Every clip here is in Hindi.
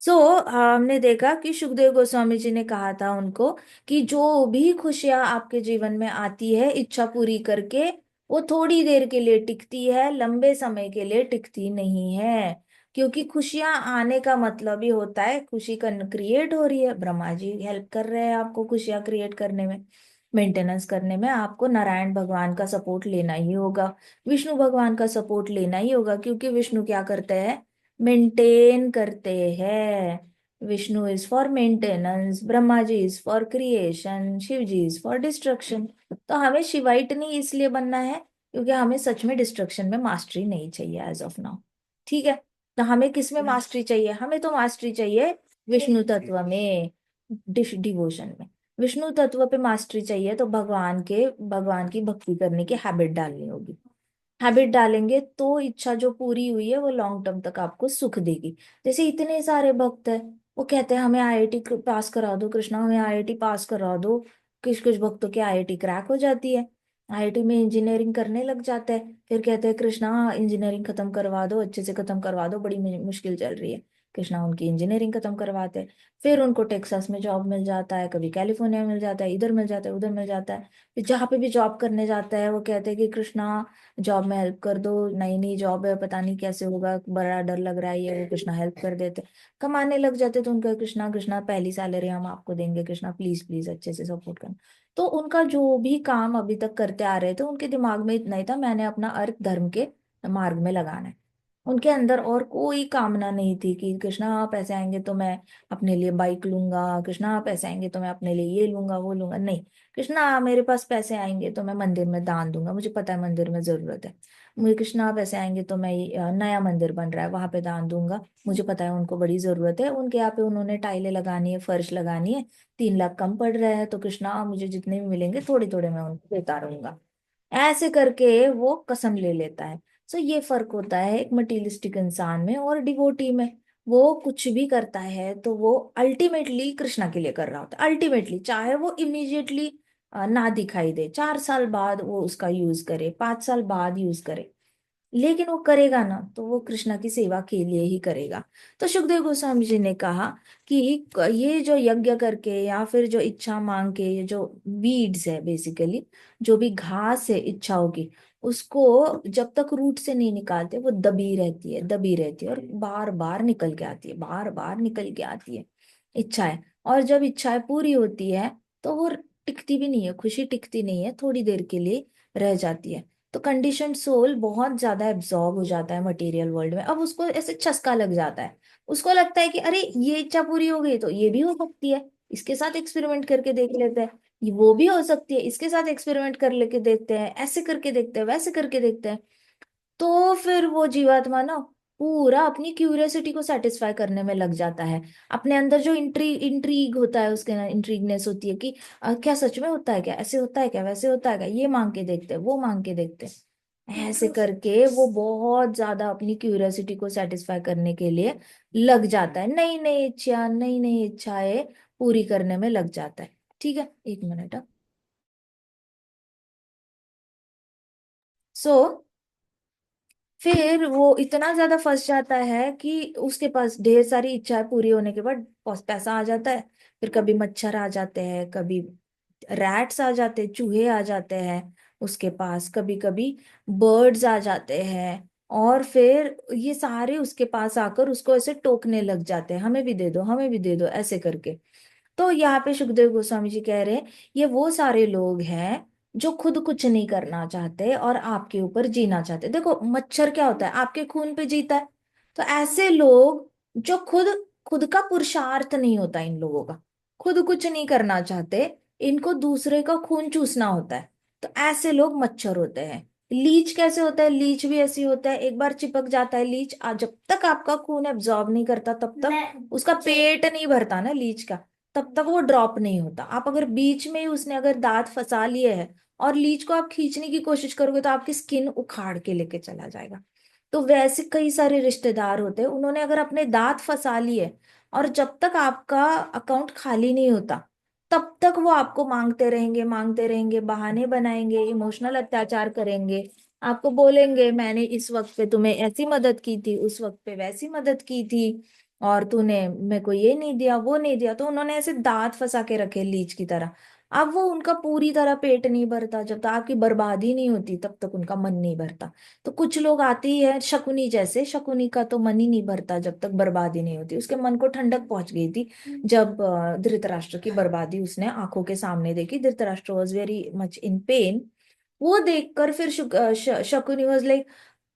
हमने देखा कि सुखदेव गोस्वामी जी ने कहा था उनको कि जो भी खुशियां आपके जीवन में आती है इच्छा पूरी करके, वो थोड़ी देर के लिए टिकती है, लंबे समय के लिए टिकती नहीं है। क्योंकि खुशियां आने का मतलब ही होता है खुशी क्रिएट हो रही है। ब्रह्मा जी हेल्प कर रहे हैं आपको खुशियां क्रिएट करने में, मेंटेनेंस करने में। आपको नारायण भगवान का सपोर्ट लेना ही होगा, विष्णु भगवान का सपोर्ट लेना ही होगा, क्योंकि विष्णु क्या करते हैं, मेंटेन करते हैं। Vishnu is for maintenance, Brahma ji is for creation, Shiv ji is for destruction. तो हमें शिवाइट नहीं इसलिए बनना है क्योंकि हमें सच में डिस्ट्रक्शन में मास्टरी नहीं चाहिए एज ऑफ नाउ। ठीक है। तो हमें किस में मास्टरी चाहिए, हमें तो मास्टरी चाहिए विष्णु तत्व में, डिवोशन में। विष्णु तत्व पे मास्टरी चाहिए तो भगवान की भक्ति करने की हैबिट डालनी होगी। हैबिट डालेंगे तो इच्छा जो पूरी हुई है वो लॉन्ग टर्म तक आपको सुख देगी। जैसे इतने सारे भक्त हैं, वो कहते हैं हमें आईआईटी पास करा दो कृष्णा, हमें आईआईटी पास करा दो। कुछ कुछ भक्तों की आईआईटी क्रैक हो जाती है, आईआईटी में इंजीनियरिंग करने लग जाते हैं, फिर कहते हैं कृष्णा इंजीनियरिंग खत्म करवा दो, अच्छे से खत्म करवा दो, बड़ी मुश्किल चल रही है। कृष्णा उनकी इंजीनियरिंग खत्म करवाते हैं, फिर उनको टेक्सास में जॉब मिल जाता है, कभी कैलिफोर्निया में मिल जाता है, इधर मिल जाता है, उधर मिल जाता है। फिर जहाँ पे भी जॉब करने जाता है वो कहते हैं कि कृष्णा जॉब में हेल्प कर दो, नई नई जॉब है, पता नहीं कैसे होगा, बड़ा डर लग रहा है, ये वो। कृष्णा हेल्प कर देते, कमाने लग जाते। तो उनका कृष्णा कृष्णा पहली सैलरी हम आपको देंगे, कृष्णा प्लीज प्लीज अच्छे से सपोर्ट करना। तो उनका जो भी काम अभी तक करते आ रहे थे उनके दिमाग में इतना ही था, मैंने अपना अर्थ धर्म के मार्ग में लगाना है। उनके अंदर और कोई कामना नहीं थी कि कृष्णा आप ऐसे आएंगे तो मैं अपने लिए बाइक लूंगा, कृष्णा आप ऐसे आएंगे तो मैं अपने लिए ये लूंगा वो लूंगा। नहीं, कृष्णा मेरे पास पैसे आएंगे तो मैं मंदिर में दान दूंगा, मुझे पता है मंदिर में जरूरत है। मुझे कृष्णा आप ऐसे आएंगे तो मैं नया मंदिर बन रहा है वहां पे दान दूंगा, मुझे पता है उनको बड़ी जरूरत है, उनके यहाँ पे उन्होंने टाइलें लगानी है, फर्श लगानी है, 3 लाख कम पड़ रहा है, तो कृष्णा मुझे जितने भी मिलेंगे थोड़े थोड़े मैं उनको देता रहूंगा। ऐसे करके वो कसम ले लेता है। सो ये फर्क होता है एक मटीरियलिस्टिक इंसान में और डिवोटी में। वो कुछ भी करता है तो वो अल्टीमेटली कृष्णा के लिए कर रहा होता है, अल्टीमेटली, चाहे वो इमीडिएटली ना दिखाई दे, 4 साल बाद वो उसका यूज करे, 5 साल बाद यूज करे, लेकिन वो करेगा ना तो वो कृष्णा की सेवा के लिए ही करेगा। तो सुखदेव गोस्वामी जी ने कहा कि ये जो यज्ञ करके या फिर जो इच्छा मांग के, ये जो वीड्स है बेसिकली, जो भी घास है इच्छाओं की, उसको जब तक रूट से नहीं निकालते वो दबी रहती है, दबी रहती है, और बार बार निकल के आती है, बार बार निकल के आती है इच्छाएं। और जब इच्छाएं पूरी होती है तो वो टिकती भी नहीं है, खुशी टिकती नहीं है, थोड़ी देर के लिए रह जाती है। तो कंडीशन सोल बहुत ज्यादा एब्जॉर्ब हो जाता है मटेरियल वर्ल्ड में। अब उसको ऐसे चस्का लग जाता है, उसको लगता है कि अरे ये इच्छा पूरी हो गई तो ये भी हो सकती है, इसके साथ एक्सपेरिमेंट करके देख लेते हैं, ये वो भी हो सकती है, इसके साथ एक्सपेरिमेंट कर लेके देखते हैं, ऐसे करके देखते हैं, वैसे करके देखते हैं। तो फिर वो जीवात्मा ना पूरा अपनी क्यूरियोसिटी को सेटिस्फाई करने में लग जाता है। अपने अंदर जो इंट्रीग होता है, उसके अंदर इंट्रीगनेस होती है कि क्या सच में होता है क्या, ऐसे होता है क्या, वैसे होता है क्या, ये मांग के देखते हैं, वो मांग के देखते हैं। ऐसे करके वो बहुत ज्यादा अपनी क्यूरियोसिटी को सेटिस्फाई करने के लिए लग जाता है, नई नई इच्छा, नई नई इच्छाएं पूरी करने में लग जाता है। ठीक है, एक मिनट। सो फिर वो इतना ज्यादा फंस जाता है कि उसके पास ढेर सारी इच्छाएं पूरी होने के बाद पैसा आ जाता है। फिर कभी मच्छर आ जाते हैं, कभी रैट्स आ जाते हैं, चूहे आ जाते हैं उसके पास, कभी कभी बर्ड्स आ जाते हैं। और फिर ये सारे उसके पास आकर उसको ऐसे टोकने लग जाते हैं, हमें भी दे दो, हमें भी दे दो, ऐसे करके। तो यहाँ पे सुखदेव गोस्वामी जी कह रहे हैं ये वो सारे लोग हैं जो खुद कुछ नहीं करना चाहते और आपके ऊपर जीना चाहते। देखो मच्छर क्या होता है, आपके खून पे जीता है। तो ऐसे लोग जो खुद खुद का पुरुषार्थ नहीं होता इन लोगों का, खुद कुछ नहीं करना चाहते, इनको दूसरे का खून चूसना होता है, तो ऐसे लोग मच्छर होते हैं। लीच कैसे होता है, लीच भी ऐसी होता है, एक बार चिपक जाता है लीच, जब तक आपका खून एब्जॉर्ब नहीं करता तब तक उसका पेट नहीं भरता ना लीच का, तब तक वो ड्रॉप नहीं होता। आप अगर बीच में ही उसने अगर दांत फंसा लिए है और लीच को आप खींचने की कोशिश करोगे तो आपकी स्किन उखाड़ के लेके चला जाएगा। तो वैसे कई सारे रिश्तेदार होते हैं, उन्होंने अगर अपने दांत फंसा लिए और जब तक आपका अकाउंट खाली नहीं होता तब तक वो आपको मांगते रहेंगे, बहाने बनाएंगे, इमोशनल अत्याचार करेंगे, आपको बोलेंगे मैंने इस वक्त पे तुम्हें ऐसी मदद की थी, उस वक्त पे वैसी मदद की थी, और तूने मेरे को ये नहीं दिया, वो नहीं दिया। तो उन्होंने ऐसे दांत फंसा के रखे लीच की तरह। अब वो उनका पूरी तरह पेट नहीं भरता, जब तक आपकी बर्बादी नहीं होती तब तक उनका मन नहीं भरता। तो कुछ लोग आते ही है शकुनी जैसे, शकुनी का तो मन ही नहीं भरता जब तक बर्बादी नहीं होती। उसके मन को ठंडक पहुंच गई थी जब धृतराष्ट्र की बर्बादी उसने आंखों के सामने देखी। Dhritarashtra was very much in pen. वो देखकर फिर शकुनी वॉज लाइक,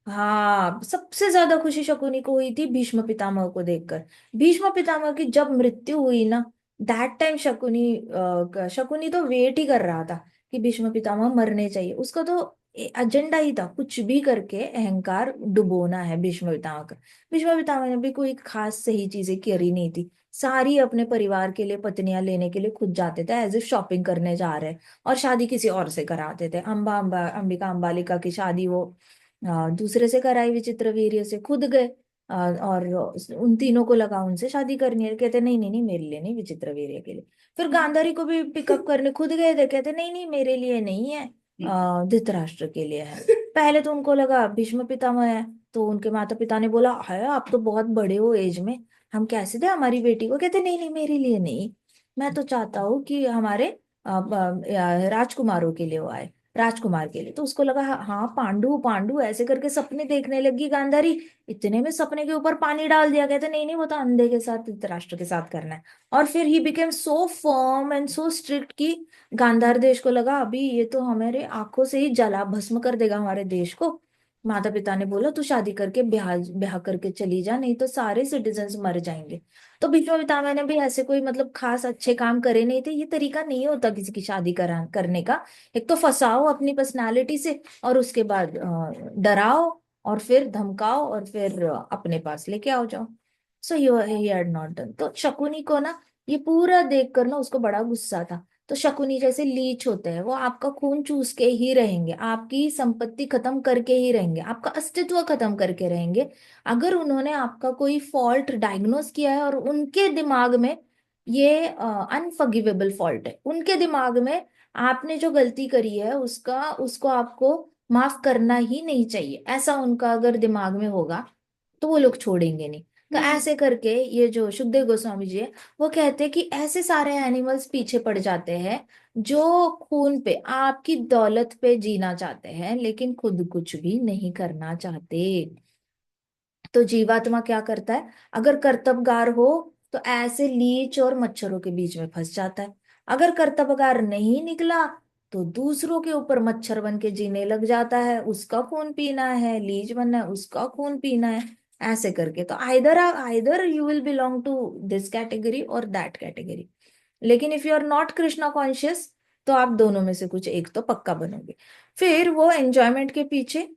हाँ, सबसे ज्यादा खुशी शकुनी को हुई थी भीष्म पितामह को देखकर। भीष्म पितामह की जब मृत्यु हुई ना, दैट टाइम शकुनी तो वेट ही कर रहा था कि भीष्म पितामह मरने चाहिए। उसका तो एजेंडा ही था कुछ भी करके अहंकार डुबोना है भीष्म पितामह का। भीष्म पितामह ने भी कोई खास सही चीजें करी नहीं थी। सारी अपने परिवार के लिए पत्नियां लेने के लिए खुद जाते थे, एज इफ शॉपिंग करने जा रहे हैं, और शादी किसी और से कराते थे। अंबिका अंबालिका की शादी वो दूसरे से कराई, विचित्र वीर्य से खुद गए। और उन तीनों को लगा उनसे शादी करनी है, कहते नहीं नहीं नहीं मेरे लिए नहीं, विचित्र वीर्य के लिए। फिर गांधारी को भी पिकअप करने खुद गए थे, कहते नहीं नहीं मेरे लिए नहीं है, धृतराष्ट्र के लिए है। पहले तो उनको लगा भीष्म पितामह है, तो उनके माता पिता ने बोला है आप तो बहुत बड़े हो एज में, हम कैसे दे हमारी बेटी को। कहते नहीं नहीं मेरे लिए नहीं, मैं तो चाहता हूँ कि हमारे राजकुमारों के लिए वो आए, राजकुमार के लिए। तो उसको लगा हाँ पांडु पांडु, ऐसे करके सपने देखने लगी गांधारी। इतने में सपने के ऊपर पानी डाल दिया, कहते नहीं नहीं वो तो अंधे के साथ, धृतराष्ट्र के साथ करना है। और फिर he became so firm and so strict कि गांधार देश को लगा अभी ये तो हमारे आंखों से ही जला भस्म कर देगा हमारे देश को। माता पिता ने बोला तू शादी करके ब्याह ब्याह करके चली जा, नहीं तो सारे सिटीजन्स मर जाएंगे। तो भीष्म पितामह ने भी ऐसे कोई मतलब खास अच्छे काम करे नहीं थे। ये तरीका नहीं होता किसी की शादी करने का। एक तो फंसाओ अपनी पर्सनालिटी से, और उसके बाद डराओ, और फिर धमकाओ, और फिर अपने पास लेके आओ जाओ। So you he had not done. तो शकुनी को ना ये पूरा देख कर ना उसको बड़ा गुस्सा था। तो शकुनी जैसे लीच होते हैं, वो आपका खून चूस के ही रहेंगे, आपकी संपत्ति खत्म करके ही रहेंगे, आपका अस्तित्व खत्म करके रहेंगे। अगर उन्होंने आपका कोई फॉल्ट डायग्नोस किया है और उनके दिमाग में ये अनफॉरगिवेबल फॉल्ट है, उनके दिमाग में आपने जो गलती करी है उसका उसको आपको माफ करना ही नहीं चाहिए, ऐसा उनका अगर दिमाग में होगा तो वो लोग छोड़ेंगे नहीं। तो ऐसे करके ये जो सुखदेव गोस्वामी जी है, वो कहते हैं कि ऐसे सारे एनिमल्स पीछे पड़ जाते हैं जो खून पे, आपकी दौलत पे जीना चाहते हैं लेकिन खुद कुछ भी नहीं करना चाहते। तो जीवात्मा क्या करता है, अगर कर्तव्यगार हो तो ऐसे लीच और मच्छरों के बीच में फंस जाता है। अगर कर्तव्यगार नहीं निकला तो दूसरों के ऊपर मच्छर बन के जीने लग जाता है, उसका खून पीना है, लीच बनना है, उसका खून पीना है। ऐसे करके तो either you will belong to this category और दैट कैटेगरी। लेकिन if you are not Krishna conscious तो आप दोनों में से कुछ एक तो पक्का बनोगे। फिर वो एंजॉयमेंट के पीछे,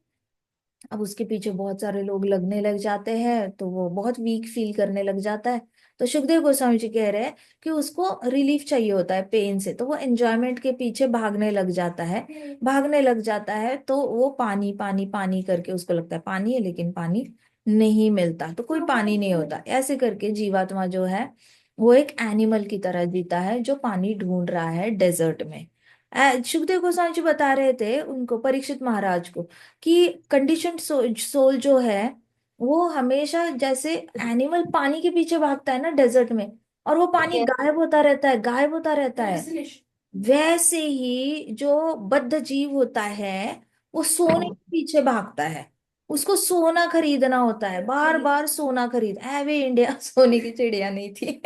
अब उसके पीछे बहुत सारे लोग लगने लग जाते हैं तो वो बहुत वीक फील करने लग जाता है। तो सुखदेव गोस्वामी जी कह रहे हैं कि उसको रिलीफ चाहिए होता है पेन से, तो वो एंजॉयमेंट के पीछे भागने लग जाता है। भागने लग जाता है तो वो पानी पानी पानी करके उसको लगता है पानी है, लेकिन पानी नहीं मिलता, तो कोई पानी नहीं होता। ऐसे करके जीवात्मा जो है वो एक एनिमल की तरह जीता है जो पानी ढूंढ रहा है डेजर्ट में। सुखदेव गोस्वामी जी बता रहे थे उनको, परीक्षित महाराज को, कि कंडीशन सोल जो है वो हमेशा जैसे एनिमल पानी के पीछे भागता है ना डेजर्ट में, और वो पानी Yes. गायब होता रहता है, गायब होता रहता है, वैसे ही जो बद्ध जीव होता है वो सोने के पीछे भागता है। उसको सोना खरीदना होता है, बार बार सोना खरीद, वे इंडिया सोने की चिड़िया नहीं थी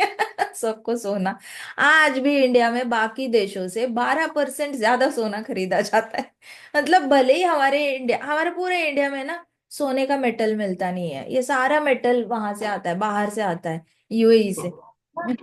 सबको सोना। आज भी इंडिया में बाकी देशों से 12% ज्यादा सोना खरीदा जाता है। मतलब भले ही हमारे पूरे इंडिया में ना सोने का मेटल मिलता नहीं है, ये सारा मेटल वहां से आता है, बाहर से आता है, यूएई से।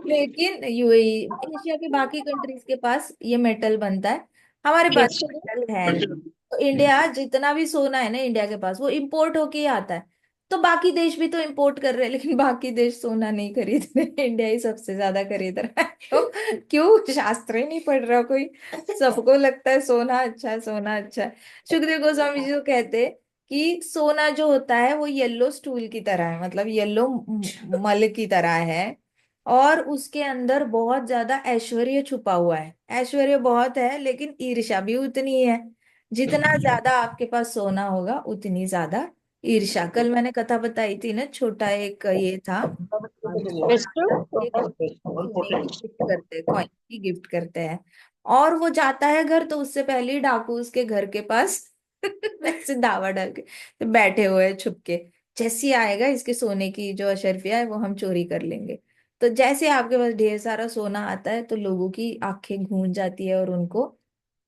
लेकिन यूएई, एशिया के बाकी कंट्रीज के पास ये मेटल बनता है, हमारे पास Yes. मेटल है नहीं। तो इंडिया जितना भी सोना है ना इंडिया के पास वो इंपोर्ट होके ही आता है। तो बाकी देश भी तो इंपोर्ट कर रहे हैं, लेकिन बाकी देश सोना नहीं खरीद रहे, इंडिया ही सबसे ज्यादा खरीद रहा है। तो क्यों, शास्त्र ही नहीं पढ़ रहा कोई, सबको लगता है सोना अच्छा है, सोना अच्छा है। सुखदेव गोस्वामी जी तो कहते हैं कि सोना जो होता है वो येलो स्टूल की तरह है, मतलब येलो मल की तरह है, और उसके अंदर बहुत ज्यादा ऐश्वर्य छुपा हुआ है। ऐश्वर्य बहुत है लेकिन ईर्ष्या भी उतनी है। जितना ज्यादा आपके पास सोना होगा उतनी ज्यादा ईर्ष्या। कल मैंने कथा बताई थी ना, छोटा एक ये था, ಎಷ್ಟು एक सोने की गिफ्ट करते हैं, कॉइन की गिफ्ट करते हैं। और वो जाता है घर, तो उससे पहले ही डाकू उसके घर के पास ऐसे धावा डाल के तो बैठे हुए हैं छुप के। जैसे ही आएगा, इसके सोने की जो अशर्फिया है वो हम चोरी कर लेंगे। तो जैसे आपके पास ढेर सारा सोना आता है, तो लोगों की आंखें गूंज जाती है और उनको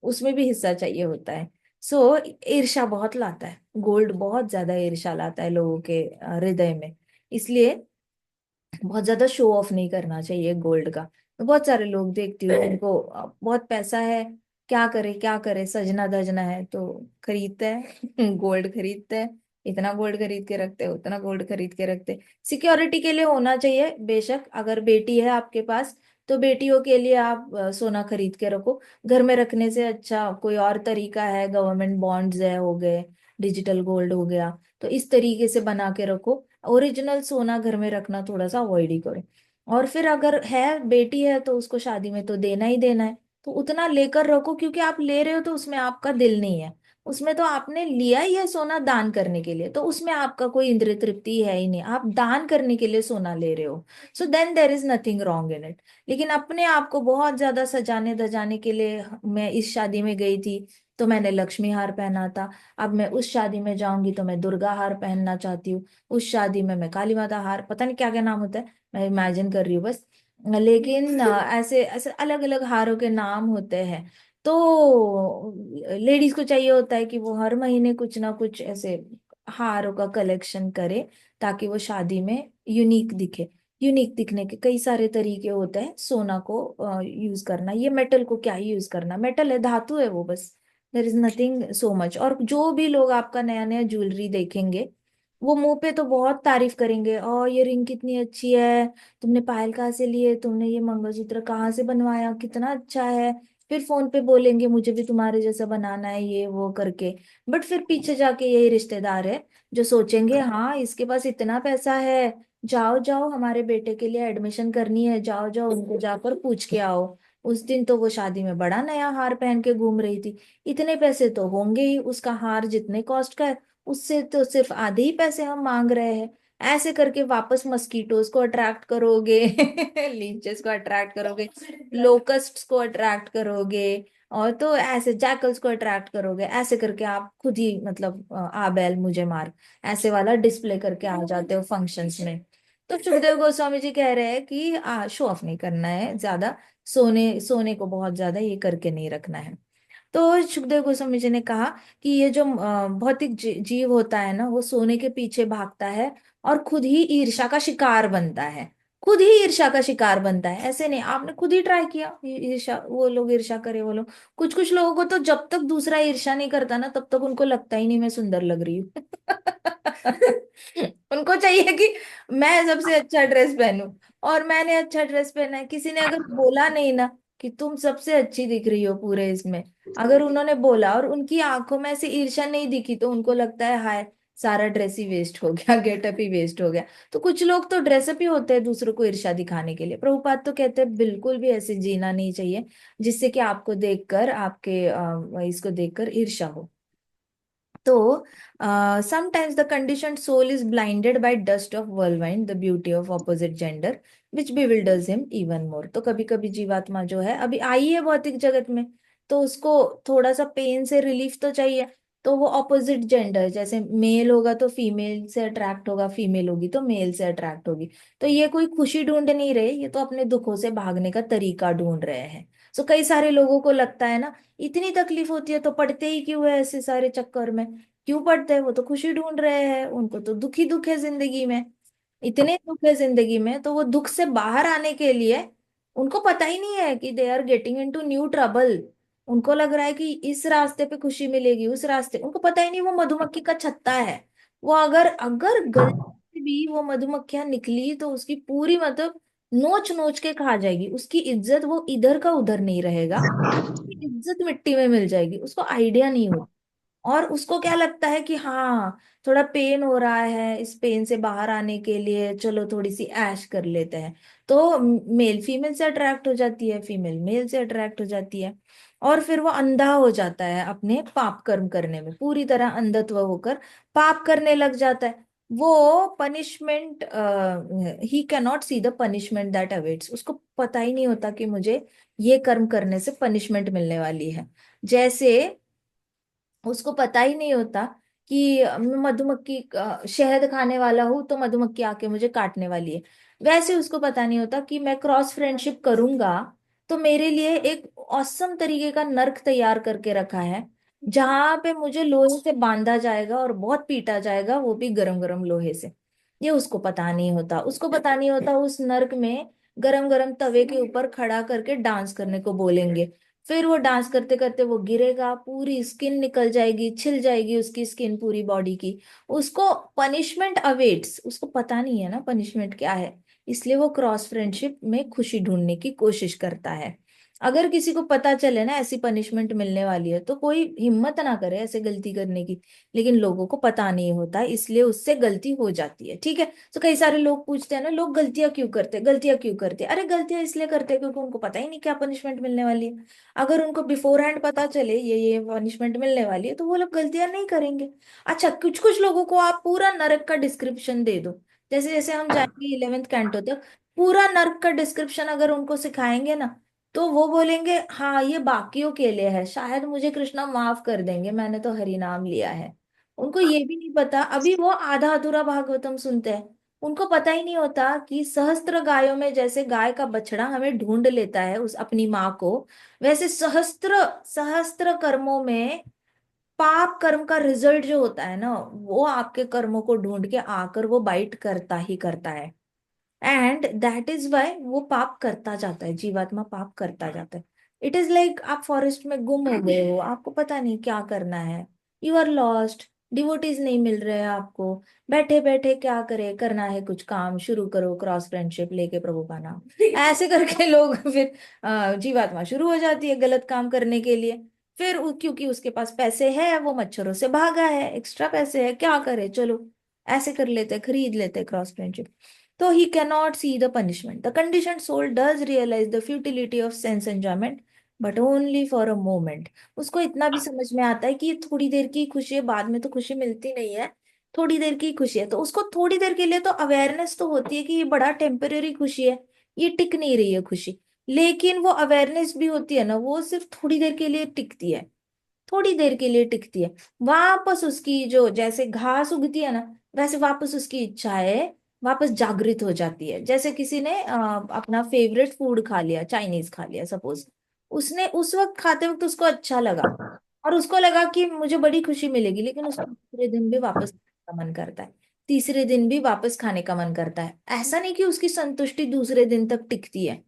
उसमें भी हिस्सा चाहिए होता है। सो ईर्ष्या बहुत लाता है, गोल्ड बहुत ज्यादा ईर्ष्या लाता है लोगों के हृदय में। इसलिए बहुत ज्यादा शो ऑफ नहीं करना चाहिए गोल्ड का। मैं बहुत सारे लोग देखती हूँ, उनको बहुत पैसा है, क्या करे, सजना धजना है तो खरीदते हैं गोल्ड खरीदते हैं। इतना गोल्ड खरीद के रखते हैं, उतना गोल्ड खरीद के रखते हैं। सिक्योरिटी के लिए होना चाहिए बेशक, अगर बेटी है आपके पास तो बेटियों के लिए आप सोना खरीद के रखो। घर में रखने से अच्छा कोई और तरीका है, गवर्नमेंट बॉन्ड्स है हो गए, डिजिटल गोल्ड हो गया, तो इस तरीके से बना के रखो। ओरिजिनल सोना घर में रखना थोड़ा सा अवॉइड ही करो। और फिर अगर है बेटी है तो उसको शादी में तो देना ही देना है, तो उतना लेकर रखो, क्योंकि आप ले रहे हो तो उसमें आपका दिल नहीं है। उसमें तो आपने लिया ही है सोना दान करने के लिए, तो उसमें आपका कोई इंद्रिय तृप्ति है ही नहीं, आप दान करने के लिए सोना ले रहे हो। So then there is nothing wrong in it. लेकिन अपने आप को बहुत ज्यादा सजाने धजाने के लिए, मैं इस शादी में गई थी तो मैंने लक्ष्मी हार पहना था, अब मैं उस शादी में जाऊंगी तो मैं दुर्गा हार पहनना चाहती हूँ, उस शादी में मैं काली माता हार, पता नहीं क्या क्या नाम होता है, मैं इमेजिन कर रही हूँ बस। लेकिन ऐसे ऐसे अलग अलग हारों के नाम होते हैं। तो लेडीज को चाहिए होता है कि वो हर महीने कुछ ना कुछ ऐसे हारों का कलेक्शन करे, ताकि वो शादी में यूनिक दिखे। यूनिक दिखने के कई सारे तरीके होते हैं। सोना को यूज करना, ये मेटल को क्या ही यूज करना, मेटल है, धातु है वो बस। देर इज नथिंग सो मच। और जो भी लोग आपका नया नया ज्वेलरी देखेंगे, वो मुंह पे तो बहुत तारीफ करेंगे, और ये रिंग कितनी अच्छी है, तुमने पायल कहाँ से लिए, तुमने ये मंगलसूत्र कहाँ से बनवाया, कितना अच्छा है। फिर फोन पे बोलेंगे मुझे भी तुम्हारे जैसा बनाना है, ये वो करके। बट फिर पीछे जाके यही रिश्तेदार है जो सोचेंगे हाँ इसके पास इतना पैसा है, जाओ जाओ हमारे बेटे के लिए एडमिशन करनी है, जाओ जाओ उनको जाकर पूछ के आओ। उस दिन तो वो शादी में बड़ा नया हार पहन के घूम रही थी, इतने पैसे तो होंगे ही, उसका हार जितने कॉस्ट का है उससे तो सिर्फ आधे ही पैसे हम मांग रहे हैं। ऐसे करके वापस मस्कीटोज को अट्रैक्ट करोगे लीचेस को अट्रैक्ट करोगे, लोकस्ट्स को अट्रैक्ट करोगे, और तो ऐसे जैकल्स को अट्रैक्ट करोगे, ऐसे करके आप खुद ही मतलब आ बैल मुझे मार, ऐसे वाला डिस्प्ले करके आ जाते हो फंक्शंस में। तो सुखदेव गोस्वामी जी कह रहे हैं कि शो ऑफ नहीं करना है ज्यादा, सोने सोने को बहुत ज्यादा ये करके नहीं रखना है। तो सुखदेव गोस्वामी जी ने कहा कि ये जो भौतिक जीव होता है ना, वो सोने के पीछे भागता है और खुद ही ईर्ष्या का शिकार बनता है। खुद ही ईर्ष्या का शिकार बनता है, ऐसे नहीं आपने खुद ही ट्राई किया ईर्ष्या, वो लोग ईर्ष्या करे वो लोग। कुछ कुछ लोगों को तो जब तक दूसरा ईर्ष्या नहीं करता ना, तब तक उनको लगता ही नहीं मैं सुंदर लग रही हूँ उनको चाहिए कि मैं सबसे अच्छा ड्रेस पहनूं, और मैंने अच्छा ड्रेस पहना है, किसी ने अगर बोला नहीं ना कि तुम सबसे अच्छी दिख रही हो पूरे इसमें, अगर उन्होंने बोला और उनकी आंखों में ऐसे ईर्ष्या नहीं दिखी, तो उनको लगता है हाय सारा ड्रेस ही वेस्ट हो गया गेटअप ही वेस्ट हो गया। तो कुछ लोग तो ड्रेसअप ही होते हैं दूसरों को ईर्ष्या दिखाने के लिए। प्रभुपाद तो कहते हैं बिल्कुल भी ऐसे जीना नहीं चाहिए जिससे कि आपको देखकर आपके इसको देखकर ईर्ष्या हो। तो sometimes the conditioned soul is blinded by dust of whirlwind, the beauty of opposite gender, which bewilders him even more। तो कभी कभी जीवात्मा जो है अभी आई है भौतिक जगत में, तो उसको थोड़ा सा पेन से रिलीफ तो चाहिए। तो वो ऑपोजिट जेंडर, जैसे मेल होगा तो फीमेल से अट्रैक्ट होगा, फीमेल होगी तो मेल से अट्रैक्ट होगी। तो ये कोई खुशी ढूंढ नहीं रहे, ये तो अपने दुखों से भागने का तरीका ढूंढ रहे हैं। सो कई सारे लोगों को लगता है ना, इतनी तकलीफ होती है तो पढ़ते ही क्यों है ऐसे सारे चक्कर में, क्यों पढ़ते हैं, वो तो खुशी ढूंढ रहे हैं, उनको तो दुखी दुख है जिंदगी में, इतने दुख है जिंदगी में, तो वो दुख से बाहर आने के लिए उनको पता ही नहीं है कि they are getting into new trouble. उनको लग रहा है कि इस रास्ते पे खुशी मिलेगी, उस रास्ते, उनको पता ही नहीं वो मधुमक्खी का छत्ता है। वो अगर अगर गलती से भी वो मधुमक्खियां निकली तो उसकी पूरी मतलब नोच नोच के खा जाएगी, उसकी इज्जत वो इधर का उधर नहीं रहेगा, उसकी इज्जत मिट्टी में मिल जाएगी, उसको आइडिया नहीं होता। और उसको क्या लगता है कि हाँ थोड़ा पेन हो रहा है, इस पेन से बाहर आने के लिए चलो थोड़ी सी ऐश कर लेते हैं। तो मेल फीमेल से अट्रैक्ट हो जाती है, फीमेल मेल से अट्रैक्ट हो जाती है, और फिर वो अंधा हो जाता है अपने पाप कर्म करने में, पूरी तरह अंधत्व होकर पाप करने लग जाता है। वो punishment, he can not see the punishment that awaits. उसको पता ही नहीं होता कि मुझे ये कर्म करने से पनिशमेंट मिलने वाली है। जैसे उसको पता ही नहीं होता कि मैं मधुमक्खी शहद खाने वाला हूं तो मधुमक्खी आके मुझे काटने वाली है। वैसे उसको पता नहीं होता कि मैं क्रॉस फ्रेंडशिप करूंगा तो मेरे लिए एक औसम तरीके का नर्क तैयार करके रखा है, जहां पे मुझे लोहे से बांधा जाएगा और बहुत पीटा जाएगा, वो भी गरम गरम लोहे से। ये उसको पता नहीं होता। उसको पता नहीं होता उस नर्क में गरम गरम तवे के ऊपर खड़ा करके डांस करने को बोलेंगे। फिर वो डांस करते करते वो गिरेगा, पूरी स्किन निकल जाएगी, छिल जाएगी उसकी स्किन पूरी बॉडी की। उसको पनिशमेंट अवेट्स, उसको पता नहीं है ना पनिशमेंट क्या है। इसलिए वो क्रॉस फ्रेंडशिप में खुशी ढूंढने की कोशिश करता है। अगर किसी को पता चले ना ऐसी पनिशमेंट मिलने वाली है तो कोई हिम्मत ना करे ऐसे गलती करने की। लेकिन लोगों को पता नहीं होता, इसलिए उससे गलती हो जाती है। ठीक है। तो कई सारे लोग पूछते हैं ना, लोग गलतियां क्यों करते हैं, गलतियां क्यों करते हैं? अरे गलतियां इसलिए करते हैं क्योंकि उनको पता ही नहीं क्या पनिशमेंट मिलने वाली है। अगर उनको बिफोर हैंड पता चले ये पनिशमेंट मिलने वाली है तो वो लोग गलतियां नहीं करेंगे। अच्छा, कुछ कुछ लोगों को आप पूरा नरक का डिस्क्रिप्शन दे दो। जैसे जैसे हम जाएंगे 11th कैंटो तक, पूरा नरक का डिस्क्रिप्शन अगर उनको सिखाएंगे ना, तो वो बोलेंगे हाँ ये बाकियों के लिए है, शायद मुझे कृष्णा माफ कर देंगे, मैंने तो हरि नाम लिया है। उनको ये भी नहीं पता, अभी वो आधा अधूरा भागवतम सुनते हैं। उनको पता ही नहीं होता कि सहस्त्र गायों में जैसे गाय का बछड़ा हमें ढूंढ लेता है उस अपनी माँ को, वैसे सहस्त्र सहस्त्र कर्मों में पाप कर्म का रिजल्ट जो होता है ना, वो आपके कर्मों को ढूंढ के आकर वो बाइट करता ही करता है। एंड दैट इज वाई वो पाप करता जाता है, जीवात्मा पाप करता जाता है। इट इज लाइक आप फॉरेस्ट में गुम हो गए हो, आपको पता नहीं क्या करना है, यू आर लॉस्ट, डिवोटीज नहीं मिल रहे हैं आपको, बैठे बैठे क्या करे, करना है कुछ काम, शुरू करो क्रॉस फ्रेंडशिप लेके प्रभु का नाम। ऐसे करके लोग फिर जीवात्मा शुरू हो जाती है गलत काम करने के लिए। फिर क्योंकि उसके पास पैसे है, वो मच्छरों से भागा है, एक्स्ट्रा पैसे है, क्या करे, चलो ऐसे कर लेते, खरीद लेते cross friendship. So he cannot see the punishment. The conditioned soul does realize the futility of sense enjoyment, but only for a moment. उसको इतना भी समझ में आता है कि ये थोड़ी देर की खुशी है, बाद में तो खुशी मिलती नहीं है, थोड़ी देर की खुशी है। तो उसको थोड़ी देर के लिए तो अवेयरनेस तो होती है कि ये बड़ा टेम्परेरी खुशी है, ये टिक नहीं रही है खुशी। लेकिन वो अवेयरनेस भी होती है ना, वो सिर्फ थोड़ी देर के लिए टिकती है, थोड़ी देर के लिए टिकती है। वापस उसकी जो जैसे घास उगती है ना, वैसे वापस उसकी इच्छाएं वापस जागृत हो जाती है। जैसे किसी ने अपना फेवरेट फूड खा लिया, चाइनीज खा लिया सपोज, उसने उस वक्त खाते वक्त उसको अच्छा लगा और उसको लगा कि मुझे बड़ी खुशी मिलेगी, लेकिन उसको दूसरे दिन भी वापस खाने का मन करता है, तीसरे दिन भी वापस खाने का मन करता है। ऐसा नहीं कि उसकी संतुष्टि दूसरे दिन तक टिकती है,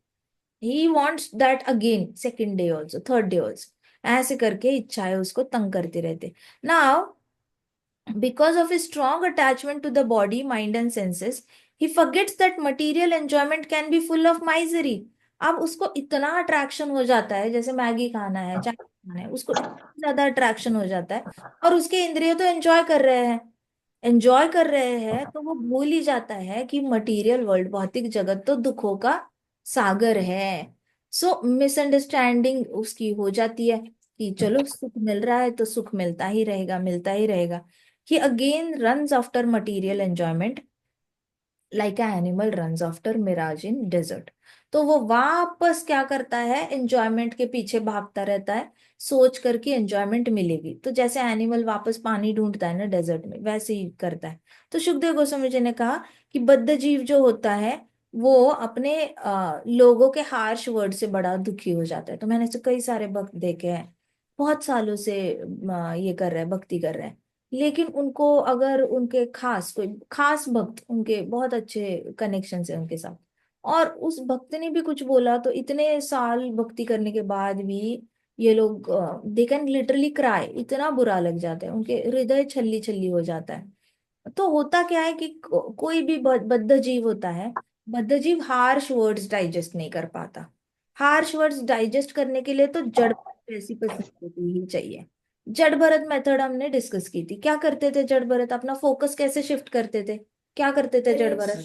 he wants that again, second day also, third day also. ऐसे करके इच्छाएं उसको तंग करती रहते। Now because of his strong attachment to the body, mind and senses, he forgets that material enjoyment can be full of misery. अब उसको इतना अट्रैक्शन हो जाता है, जैसे मैगी खाना है, चाय खाना है, उसको इतना ज्यादा अट्रैक्शन हो जाता है, और उसके इंद्रिय तो एंजॉय कर रहे हैं, एंजॉय कर रहे हैं, तो वो भूल ही जाता है कि मटेरियल वर्ल्ड, भौतिक जगत तो दुखों का सागर है। सो मिसअंडरस्टैंडिंग उसकी हो जाती है कि चलो सुख मिल रहा है तो सुख मिलता ही रहेगा, मिलता ही रहेगा। He again runs after material enjoyment like an animal runs after mirage in desert. तो वो वापस क्या करता है, एंजॉयमेंट के पीछे भागता रहता है, सोच करके एंजॉयमेंट मिलेगी। तो जैसे एनिमल वापस पानी ढूंढता है ना डेजर्ट में, वैसे ही करता है। तो सुखदेव गोस्वामी जी ने कहा कि बद्ध जीव जो होता है वो अपने लोगों के हार्श वर्ड से बड़ा दुखी हो जाता है। तो मैंने ऐसे कई सारे भक्त देखे हैं, बहुत सालों से ये कर रहे हैं, भक्ति कर रहे हैं, लेकिन उनको अगर उनके खास कोई खास भक्त, उनके बहुत अच्छे कनेक्शन है उनके साथ, और उस भक्त ने भी कुछ बोला तो इतने साल भक्ति करने के बाद भी ये लोग दे कैन लिटरली क्राई, इतना बुरा लग जाता है, उनके हृदय छल्ली छल्ली हो जाता है। तो होता क्या है कि कोई भी बद्ध जीव होता है, बद्ध जीव हार्श वर्ड्स डाइजेस्ट नहीं कर पाता। हार्श वर्ड्स डाइजेस्ट करने के लिए तो जड़ ऐसी परिस्थिति ही चाहिए। जड़ भरत मेथड हमने डिस्कस की थी। क्या करते थे जड़ भरत, अपना फोकस कैसे शिफ्ट करते थे, क्या करते थे जड़ भरत?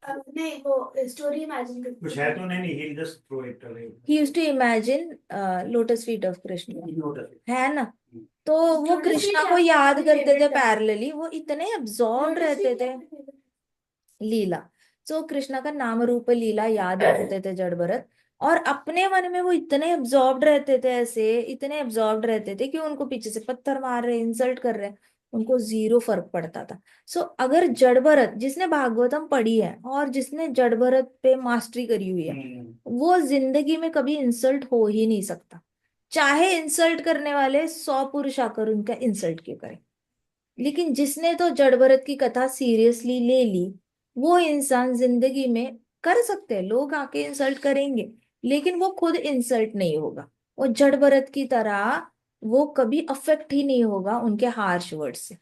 नहीं, वो स्टोरी इमेजिन करके कुछ है तो नहीं, ही just throw it away. He used to imagine lotus feet of Krishna, lotus है ना। तो वो लोटस कृष्णा को याद करते थे पैरेलली, वो इतने अब्सॉर्ब रहते थे लीला। सो कृष्णा का नाम रूप लीला याद करते थे जड़ भरत, और अपने मन में वो इतने अब्सॉर्ब्ड रहते थे, ऐसे इतने अब्सॉर्ब्ड रहते थे कि उनको पीछे से पत्थर मार रहे, इंसल्ट कर रहे, उनको जीरो फर्क पड़ता था। सो अगर जड़ भरत, जिसने भागवतम पढ़ी है और जिसने जड़ भरत पे मास्टरी करी हुई है, वो जिंदगी में कभी इंसल्ट हो ही नहीं सकता। चाहे इंसल्ट करने वाले 100 पुरुष आकर उनका इंसल्ट क्यों करें। लेकिन जिसने तो जड़ भरत की कथा सीरियसली ले ली, वो इंसान जिंदगी में, कर सकते हैं लोग आके इंसल्ट करेंगे, लेकिन वो खुद इंसल्ट नहीं होगा। और जड़ भरत की तरह वो कभी अफेक्ट ही नहीं होगा उनके हार्श वर्ड से।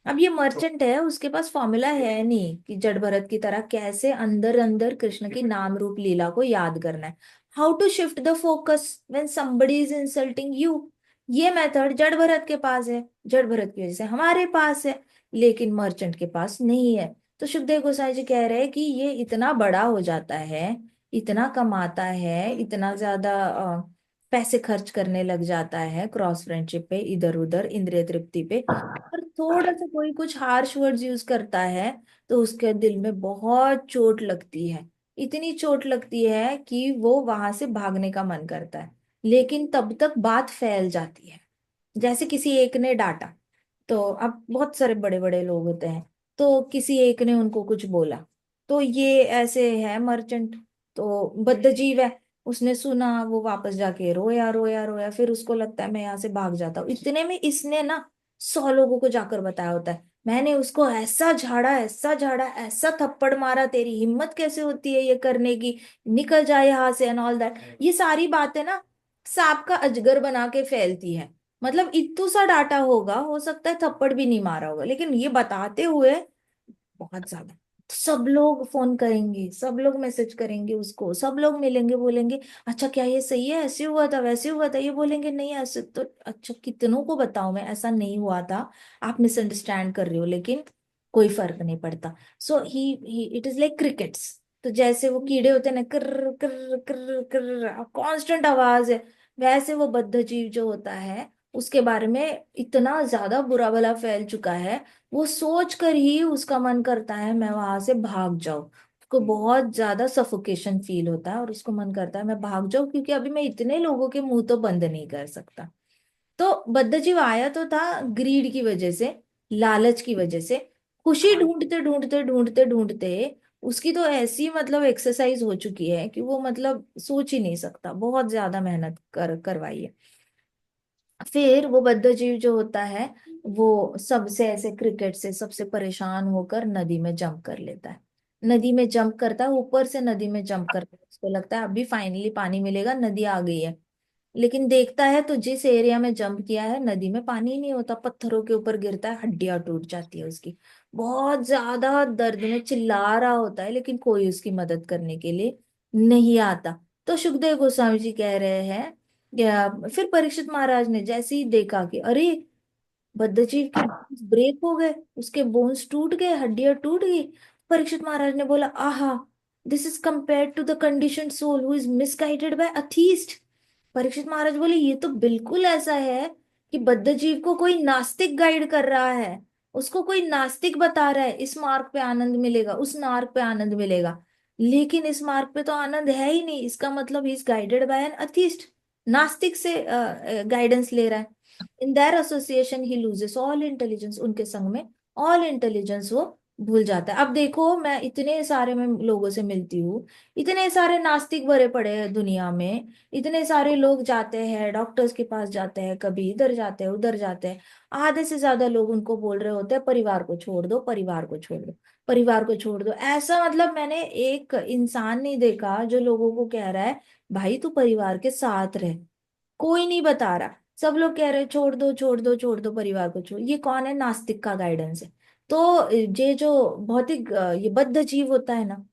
अब ये मर्चेंट है, उसके पास फॉर्मूला है नहीं कि जड़ भरत की तरह कैसे अंदर अंदर कृष्ण की नाम रूप लीला को याद करना है। How to shift the focus when somebody is insulting you, ये मेथड जड़ भरत के पास है, जड़ भरत की वजह से हमारे पास है, लेकिन मर्चेंट के पास नहीं है। तो सुखदेव गोसाई जी कह रहे हैं कि ये इतना बड़ा हो जाता है, इतना कमाता है, इतना ज्यादा पैसे खर्च करने लग जाता है क्रॉस फ्रेंडशिप पे, इधर उधर इंद्रिय तृप्ति पे, और थोड़ा सा कोई कुछ हार्श वर्ड्स यूज करता है तो उसके दिल में बहुत चोट लगती है। इतनी चोट लगती है कि वो वहां से भागने का मन करता है, लेकिन तब तक बात फैल जाती है। जैसे किसी एक ने डांटा, तो अब बहुत सारे बड़े बड़े लोग होते हैं, तो किसी एक ने उनको कुछ बोला, तो ये ऐसे है मर्चेंट, तो बद्धजीव है, उसने सुना, वो वापस जाके रोया रोया रोया, फिर उसको लगता है मैं यहाँ से भाग जाता हूँ। इतने में इसने ना 100 लोगों को जाकर बताया होता है, मैंने उसको ऐसा झाड़ा, ऐसा झाड़ा, ऐसा थप्पड़ मारा, तेरी हिम्मत कैसे होती है ये करने की, निकल जाए यहाँ से एंड ऑल दैट। ये सारी बातें ना सांप का अजगर बना के फैलती है। मतलब इतू सा डाटा होगा, हो सकता है थप्पड़ भी नहीं मारा होगा, लेकिन ये बताते हुए बहुत ज्यादा, तो सब लोग फोन करेंगे, सब लोग मैसेज करेंगे उसको, सब लोग मिलेंगे, बोलेंगे अच्छा क्या ये सही है, ऐसे हुआ था वैसे हुआ था, ये बोलेंगे नहीं ऐसे तो, अच्छा कितनों को बताऊं मैं, ऐसा नहीं हुआ था, आप मिसअंडरस्टैंड कर रहे हो, लेकिन कोई फर्क नहीं पड़ता। सो ही इट इज लाइक क्रिकेट्स। तो जैसे वो कीड़े होते हैं ना, कर कर कर कर कांस्टेंट आवाज है, वैसे वो बद्ध जीव जो होता है उसके बारे में इतना ज्यादा बुरा भला फैल चुका है, वो सोच कर ही उसका मन करता है मैं वहां से भाग जाऊं। उसको बहुत ज्यादा सफोकेशन फील होता है और उसको मन करता है मैं भाग जाऊं, क्योंकि अभी मैं इतने लोगों के मुंह तो बंद नहीं कर सकता। तो बद्धजीव आया तो था ग्रीड की वजह से, लालच की वजह से, खुशी ढूंढते ढूंढते ढूंढते ढूंढते उसकी तो ऐसी मतलब एक्सरसाइज हो चुकी है कि वो मतलब सोच ही नहीं सकता, बहुत ज्यादा मेहनत करवाई है। फिर वो बद्धजीव जो होता है, वो सबसे ऐसे क्रिकेट से सबसे परेशान होकर नदी में जंप कर लेता है। नदी में जंप करता है, ऊपर से नदी में जंप करता है, उसको लगता है अभी फाइनली पानी मिलेगा, नदी आ गई है। लेकिन देखता है तो जिस एरिया में जंप किया है नदी में पानी ही नहीं होता, पत्थरों के ऊपर गिरता है, हड्डियां टूट जाती है उसकी, बहुत ज्यादा दर्द में चिल्ला रहा होता है, लेकिन कोई उसकी मदद करने के लिए नहीं आता। तो सुखदेव गोस्वामी जी कह रहे हैं, या फिर परीक्षित महाराज ने जैसे ही देखा कि अरे बद्धजीव के ब्रेक हो गए, उसके बोन्स टूट गए, हड्डियां टूट गई, परीक्षित महाराज ने बोला आहा, this is compared to the condition soul who is misguided by atheist. Parikshit Maharaj बोले ये तो बिल्कुल ऐसा है कि बद्धजीव को कोई नास्तिक गाइड कर रहा है, उसको कोई नास्तिक बता रहा है इस मार्ग पे आनंद मिलेगा, उस मार्ग पे आनंद मिलेगा, लेकिन इस मार्ग पे तो आनंद है ही नहीं, इसका मतलब he is guided by an atheist, नास्तिक से गाइडेंस ले रहा है। In their association he loses all intelligence, उनके संग में ऑल इंटेलिजेंस वो भूल जाता है। अब देखो मैं इतने सारे मैं लोगों से मिलती हूँ, इतने सारे नास्तिक भरे पड़े हैं दुनिया में, इतने सारे लोग जाते हैं डॉक्टर्स के पास, जाते हैं कभी इधर जाते हैं उधर जाते हैं, आधे से ज्यादा लोग उनको बोल रहे होते हैं परिवार को छोड़ दो, परिवार को छोड़ दो, परिवार को छोड़ दो। ऐसा मतलब मैंने एक इंसान नहीं देखा जो लोगों को कह रहा है भाई तू परिवार के साथ रह, कोई नहीं बता रहा, सब लोग कह रहे हैं छोड़ दो छोड़ दो छोड़ दो, परिवार को छोड़, ये कौन है, नास्तिक का गाइडेंस है। तो ये जो भौतिक ये बद्ध जीव होता है ना,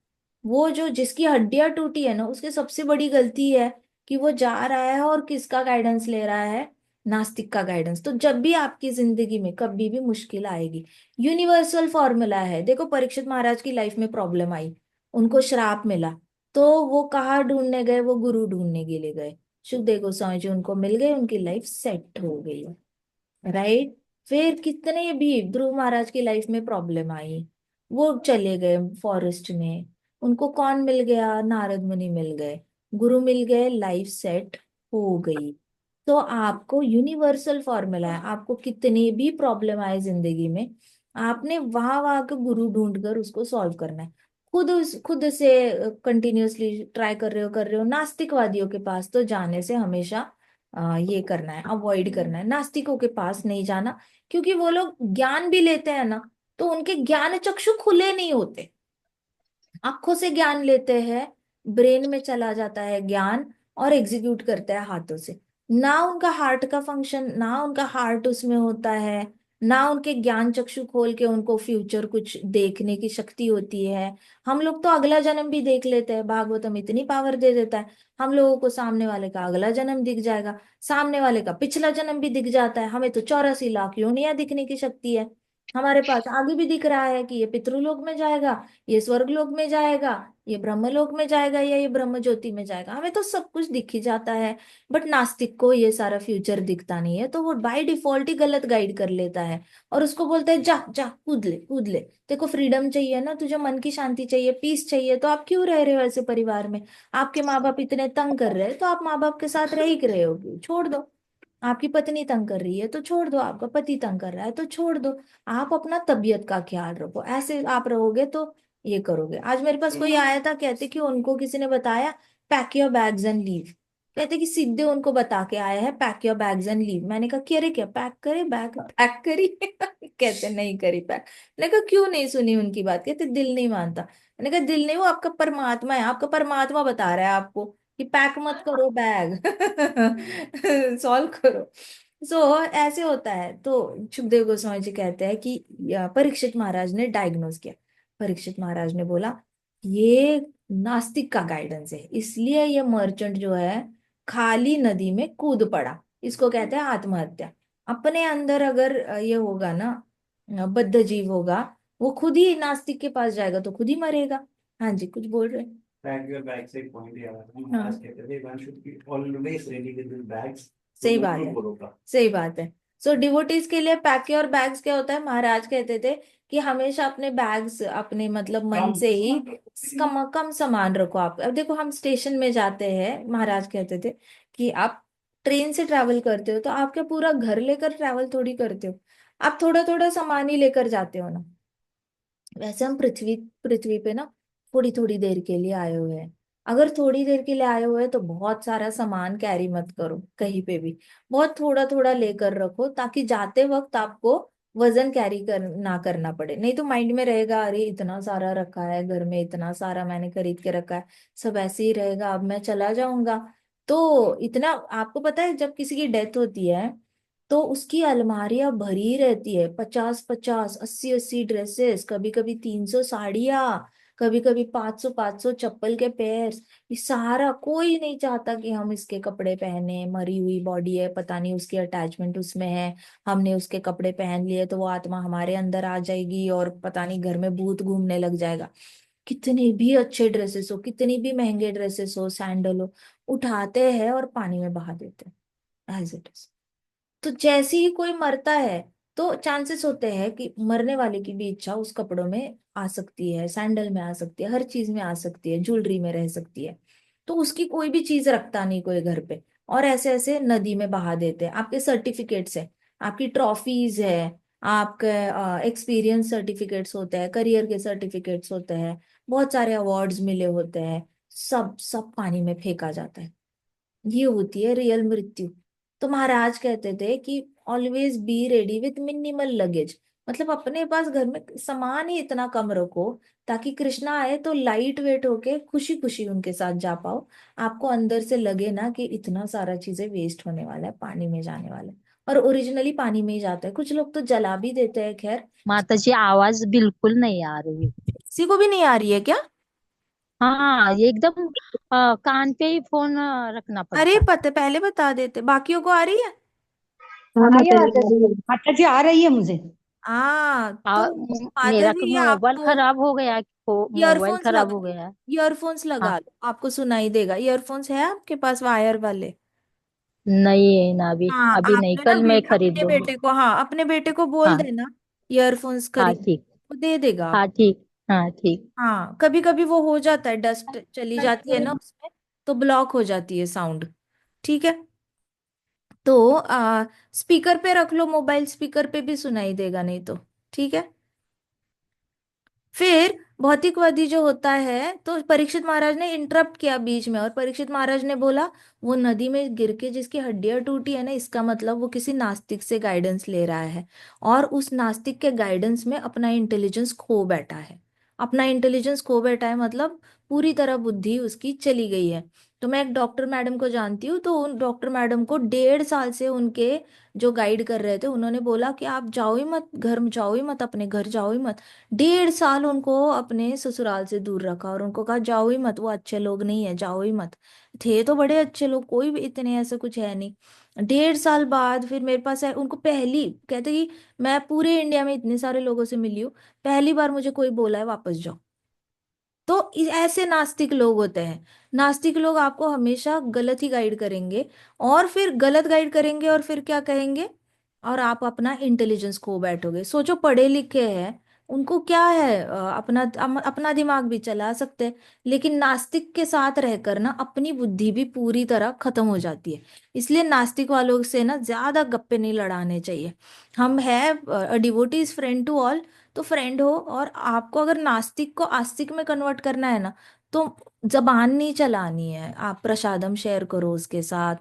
वो जो जिसकी हड्डियां टूटी है ना, उसकी सबसे बड़ी गलती है कि वो जा रहा है और किसका गाइडेंस ले रहा है, नास्तिक का गाइडेंस। तो जब भी आपकी जिंदगी में कभी भी मुश्किल आएगी, यूनिवर्सल फॉर्मूला है, देखो परीक्षित महाराज की लाइफ में प्रॉब्लम आई, उनको श्राप मिला, तो वो कहाँ ढूंढने गए, वो गुरु ढूंढने के लिए गए। सुखदेव गोस्वामी जी उनको मिल गए, उनकी लाइफ सेट हो गई। राइट। फिर कितने भी ध्रुव महाराज की लाइफ में प्रॉब्लम आई, वो चले गए फॉरेस्ट में, उनको कौन मिल गया, नारद मुनि मिल गए, गुरु मिल गए, लाइफ सेट हो गई। तो आपको यूनिवर्सल फॉर्मूला है, आपको कितनी भी प्रॉब्लम आए जिंदगी में, आपने वहां वहां के गुरु ढूंढ कर उसको सॉल्व करना है। खुद से कंटिन्यूअसली ट्राई कर रहे हो, नास्तिकवादियों के पास तो जाने से हमेशा ये करना है, अवॉइड करना है, नास्तिकों के पास नहीं जाना। क्योंकि वो लोग ज्ञान भी लेते हैं ना, तो उनके ज्ञान चक्षु खुले नहीं होते। आंखों से ज्ञान लेते हैं, ब्रेन में चला जाता है ज्ञान, और एग्जीक्यूट करते हैं हाथों से। ना उनका हार्ट का फंक्शन, ना उनका हार्ट उसमें होता है, ना उनके ज्ञान चक्षु खोल के उनको फ्यूचर कुछ देखने की शक्ति होती है। हम लोग तो अगला जन्म भी देख लेते हैं, भागवतम इतनी पावर दे देता है, हम लोगों को सामने वाले का अगला जन्म दिख जाएगा, सामने वाले का पिछला जन्म भी दिख जाता है। हमें तो 84 लाख योनियां दिखने की शक्ति है। हमारे पास आगे भी दिख रहा है कि ये पितृलोक में जाएगा, ये स्वर्ग लोक में जाएगा, ये ब्रह्मलोक में जाएगा, या ये ब्रह्म ज्योति में जाएगा, हमें तो सब कुछ दिख ही जाता है। बट नास्तिक को ये सारा फ्यूचर दिखता नहीं है, तो वो बाय डिफॉल्ट ही गलत गाइड कर लेता है, और उसको बोलता है जा जा कूद ले कूद ले। देखो फ्रीडम चाहिए ना, तुझे मन की शांति चाहिए, पीस चाहिए, तो आप क्यों रह रहे हो ऐसे परिवार में? आपके माँ बाप इतने तंग कर रहे हैं, तो आप माँ बाप के साथ रह ही रहे हो, छोड़ दो। आपकी पत्नी तंग कर रही है तो छोड़ दो, आपका पति तंग कर रहा है तो छोड़ दो। आप अपना तबीयत का ख्याल रखो, ऐसे आप रहोगे तो ये करोगे। आज मेरे पास कोई आया था, कहते कि उनको किसी ने बताया pack your bags and leave. कहते कि सीधे उनको बता के आया है pack your bags and leave. मैंने कहा कि अरे क्या पैक करे, बैग पैक करी? कहते नहीं करी पैक। मैंने कहा क्यों नहीं सुनी उनकी बात? कहते दिल नहीं मानता। मैंने कहा दिल नहीं, वो आपका परमात्मा है, आपका परमात्मा बता रहा है आपको कि पैक मत करो बैग, सॉल्व करो। ऐसे होता है। तो सुखदेव गोस्वामी जी कहते हैं कि परीक्षित महाराज ने डायग्नोज किया। परीक्षित महाराज ने बोला ये नास्तिक का गाइडेंस है, इसलिए ये मर्चेंट जो है खाली नदी में कूद पड़ा। इसको कहते हैं आत्महत्या। अपने अंदर अगर ये होगा ना, बद्ध जीव होगा, वो खुद ही नास्तिक के पास जाएगा तो खुद ही मरेगा। हाँ जी, कुछ बोल रहे हैं? पैक योर बैग से एक पॉइंट याद आता है, हाँ, महाराज कहते थे one should be always ready with his bags. सही बात है, सही बात है। डिवोटीज के लिए पैक योर बैग्स क्या होता है? महाराज कहते थे कि हमेशा अपने बैग्स अपने मतलब मन से ही कम कम सामान रखो। आप अब देखो, हम स्टेशन में जाते हैं, महाराज कहते थे कि आप ट्रेन से ट्रैवल करते हो तो आप क्या पूरा घर लेकर ट्रैवल थोड़ी करते हो, आप थोड़ा थोड़ा सामान ही लेकर जाते हो ना। वैसे हम पृथ्वी पृथ्वी पे ना थोड़ी थोड़ी देर के लिए आए हुए हैं। अगर थोड़ी देर के लिए आए हुए हैं तो बहुत सारा सामान कैरी मत करो कहीं पे भी, बहुत थोड़ा थोड़ा लेकर रखो, ताकि जाते वक्त आपको वजन कैरी ना करना पड़े। नहीं तो माइंड में रहेगा अरे इतना सारा रखा है घर में, इतना सारा मैंने खरीद के रखा है, सब ऐसे ही रहेगा, अब मैं चला जाऊंगा। तो इतना आपको पता है, जब किसी की डेथ होती है तो उसकी अलमारियां भरी रहती है, 50-50 80-80 ड्रेसेस, कभी कभी 300 साड़ियां, कभी कभी 500-500 चप्पल के पेयर। ये सारा कोई नहीं चाहता कि हम इसके कपड़े पहने, मरी हुई बॉडी है, पता नहीं उसकी अटैचमेंट उसमें है, हमने उसके कपड़े पहन लिए तो वो आत्मा हमारे अंदर आ जाएगी और पता नहीं घर में भूत घूमने लग जाएगा। कितने भी अच्छे ड्रेसेस हो, कितनी भी महंगे ड्रेसेस हो, सैंडल हो, उठाते हैं और पानी में बहा देते हैं एज इट इज। तो जैसे ही कोई मरता है तो चांसेस होते हैं कि मरने वाले की भी इच्छा उस कपड़ों में आ सकती है, सैंडल में आ सकती है, हर चीज में आ सकती है, ज्वेलरी में रह सकती है। तो उसकी कोई भी चीज रखता नहीं कोई घर पे, और ऐसे ऐसे नदी में बहा देते हैं। आपके सर्टिफिकेट्स है, आपकी ट्रॉफीज है, आपके एक्सपीरियंस सर्टिफिकेट्स होते हैं, करियर के सर्टिफिकेट्स होते हैं, बहुत सारे अवार्ड्स मिले होते हैं, सब सब पानी में फेंका जाता है। ये होती है रियल मृत्यु। तो महाराज कहते थे कि always be ready with minimal luggage, मतलब अपने पास घर में सामान ही इतना कम रखो ताकि कृष्णा आए तो लाइट वेट होके खुशी खुशी उनके साथ जा पाओ। आपको अंदर से लगे ना कि इतना सारा चीजें वेस्ट होने वाला है, पानी में जाने वाला है, और ओरिजिनली पानी में ही जाता है। कुछ लोग तो जला भी देते हैं, खैर। माताजी आवाज बिल्कुल नहीं आ रही। किसी को भी नहीं आ रही है क्या? हाँ, ये एकदम कान पे ही फोन रखना अरे पड़ता। पता, पहले बता देते, बाकियों को आ रही है। हाँ माता जी, आ रही है मुझे। हाँ, तो मेरा माधवी ये मोबाइल आपको खराब हो गया, मोबाइल ईयरफोन्स खराब लगा हो गया है। ईयरफोन्स हाँ, लगा लो, आपको सुनाई देगा। ईयरफोन्स है आपके पास वायर वाले? नहीं है ना, अभी हाँ, अभी नहीं, आपने ना कल मैं खरीद अपने लूंगी। बेटे को, हाँ अपने बेटे को बोल हाँ। देना ईयरफोन्स हाँ खरीद, ठीक। वो दे देगा हाँ आप। ठीक। हाँ ठीक। हाँ, कभी कभी वो हो जाता है, डस्ट चली जाती है ना उसमें, तो ब्लॉक हो जाती है साउंड। ठीक है, तो स्पीकर पे रख लो मोबाइल, स्पीकर पे भी सुनाई देगा नहीं तो। ठीक है, फिर भौतिकवादी जो होता है, तो परीक्षित महाराज ने इंटरप्ट किया बीच में, और परीक्षित महाराज ने बोला वो नदी में गिर के जिसकी हड्डियां टूटी है ना, इसका मतलब वो किसी नास्तिक से गाइडेंस ले रहा है, और उस नास्तिक के गाइडेंस में अपना इंटेलिजेंस खो बैठा है। अपना इंटेलिजेंस खो बैठा है मतलब पूरी तरह बुद्धि उसकी चली गई है। तो मैं एक डॉक्टर मैडम को जानती हूँ, तो उन डॉक्टर मैडम को 1.5 साल से उनके जो गाइड कर रहे थे उन्होंने बोला कि आप जाओ ही मत, घर में जाओ ही मत, अपने घर जाओ ही मत। 1.5 साल उनको अपने ससुराल से दूर रखा और उनको कहा जाओ ही मत, वो अच्छे लोग नहीं है, जाओ ही मत। थे तो बड़े अच्छे लोग, कोई भी इतने ऐसा कुछ है नहीं। 1.5 साल बाद फिर मेरे पास है, उनको पहली कहते कि मैं पूरे इंडिया में इतने सारे लोगों से मिली हूँ, पहली बार मुझे कोई बोला है वापस जाओ। तो ऐसे नास्तिक लोग होते हैं। नास्तिक लोग आपको हमेशा गलत ही गाइड करेंगे, और फिर गलत गाइड करेंगे और फिर क्या कहेंगे, और आप अपना इंटेलिजेंस खो बैठोगे। सोचो पढ़े लिखे हैं, उनको क्या है, अपना दिमाग भी चला सकते हैं, लेकिन नास्तिक के साथ रहकर ना अपनी बुद्धि भी पूरी तरह खत्म हो जाती है। इसलिए नास्तिक वालों से ना ज्यादा गप्पे नहीं लड़ाने चाहिए। हम है डिवोटीज फ्रेंड टू ऑल, तो फ्रेंड हो, और आपको अगर नास्तिक को आस्तिक में कन्वर्ट करना है ना, तो जबान नहीं चलानी है, आप प्रसादम शेयर करो उसके साथ,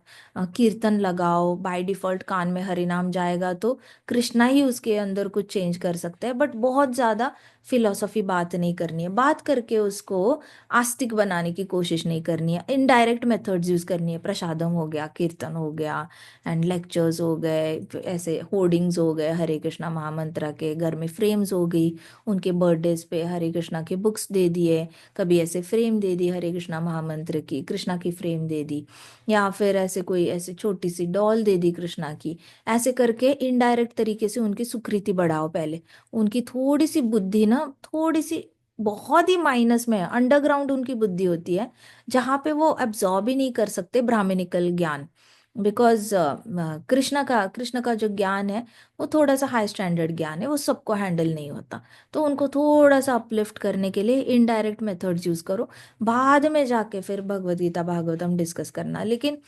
कीर्तन लगाओ, बाय डिफॉल्ट कान में हरि नाम जाएगा तो कृष्णा ही उसके अंदर कुछ चेंज कर सकता है, बट बहुत ज्यादा फिलोसफी बात नहीं करनी है, बात करके उसको आस्तिक बनाने की कोशिश नहीं करनी है। इनडायरेक्ट मेथड्स यूज करनी है, प्रसादम हो गया, कीर्तन हो गया, एंड लेक्चर्स हो गए, ऐसे होर्डिंग्स हो गए हरे कृष्णा महामंत्र के, घर में फ्रेम्स हो गई, उनके बर्थडेज पे हरे कृष्णा के बुक्स दे दिए, कभी ऐसे फ्रेम दे दी हरे कृष्णा महामंत्र की, कृष्णा की फ्रेम दे दी, या फिर ऐसे कोई ऐसे छोटी सी डॉल दे दी कृष्णा की। ऐसे करके इनडायरेक्ट तरीके से उनकी सुकृति बढ़ाओ पहले, उनकी थोड़ी सी बुद्धि ना, थोड़ी सी, बहुत ही माइनस में अंडरग्राउंड उनकी बुद्धि होती है, जहाँ पे वो एब्जॉर्ब ही नहीं कर सकते ब्राह्मणिकल ज्ञान। बिकॉज कृष्ण का जो ज्ञान है वो थोड़ा सा हाई स्टैंडर्ड ज्ञान है, वो सबको हैंडल नहीं होता। तो उनको थोड़ा सा अपलिफ्ट करने के लिए इनडायरेक्ट मेथड्स यूज करो, बाद में जाके फिर भगवत गीता भागवतम डिस्कस करना। लेकिन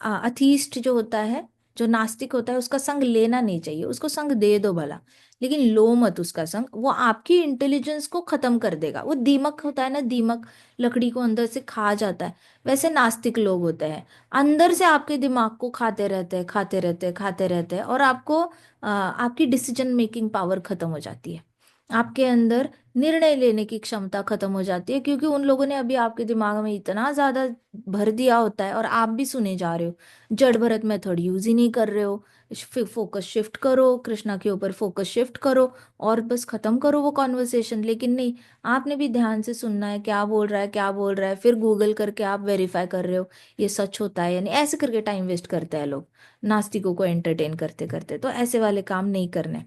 अथीस्ट जो होता है, जो नास्तिक होता है, उसका संग लेना नहीं चाहिए, उसको संग दे दो भला, लेकिन लो मत उसका संग, वो आपकी इंटेलिजेंस को खत्म कर देगा। वो दीमक होता है ना, दीमक लकड़ी को अंदर से खा जाता है, वैसे नास्तिक लोग होते हैं, अंदर से आपके दिमाग को खाते रहते हैं, खाते रहते हैं, खाते रहते हैं, और आपको आपकी डिसीजन मेकिंग पावर खत्म हो जाती है, आपके अंदर निर्णय लेने की क्षमता खत्म हो जाती है, क्योंकि उन लोगों ने अभी आपके दिमाग में इतना ज्यादा भर दिया होता है, और आप भी सुने जा रहे हो, जड़ भरत मेथड यूज ही नहीं कर रहे हो। फोकस शिफ्ट करो, कृष्णा के ऊपर फोकस शिफ्ट करो, और बस खत्म करो वो कॉन्वर्सेशन। लेकिन नहीं, आपने भी ध्यान से सुनना है, क्या बोल रहा है, क्या बोल रहा है, फिर गूगल करके आप वेरीफाई कर रहे हो ये सच होता है यानी, ऐसे करके टाइम वेस्ट करते हैं लोग नास्तिकों को एंटरटेन करते करते। तो ऐसे वाले काम नहीं करने।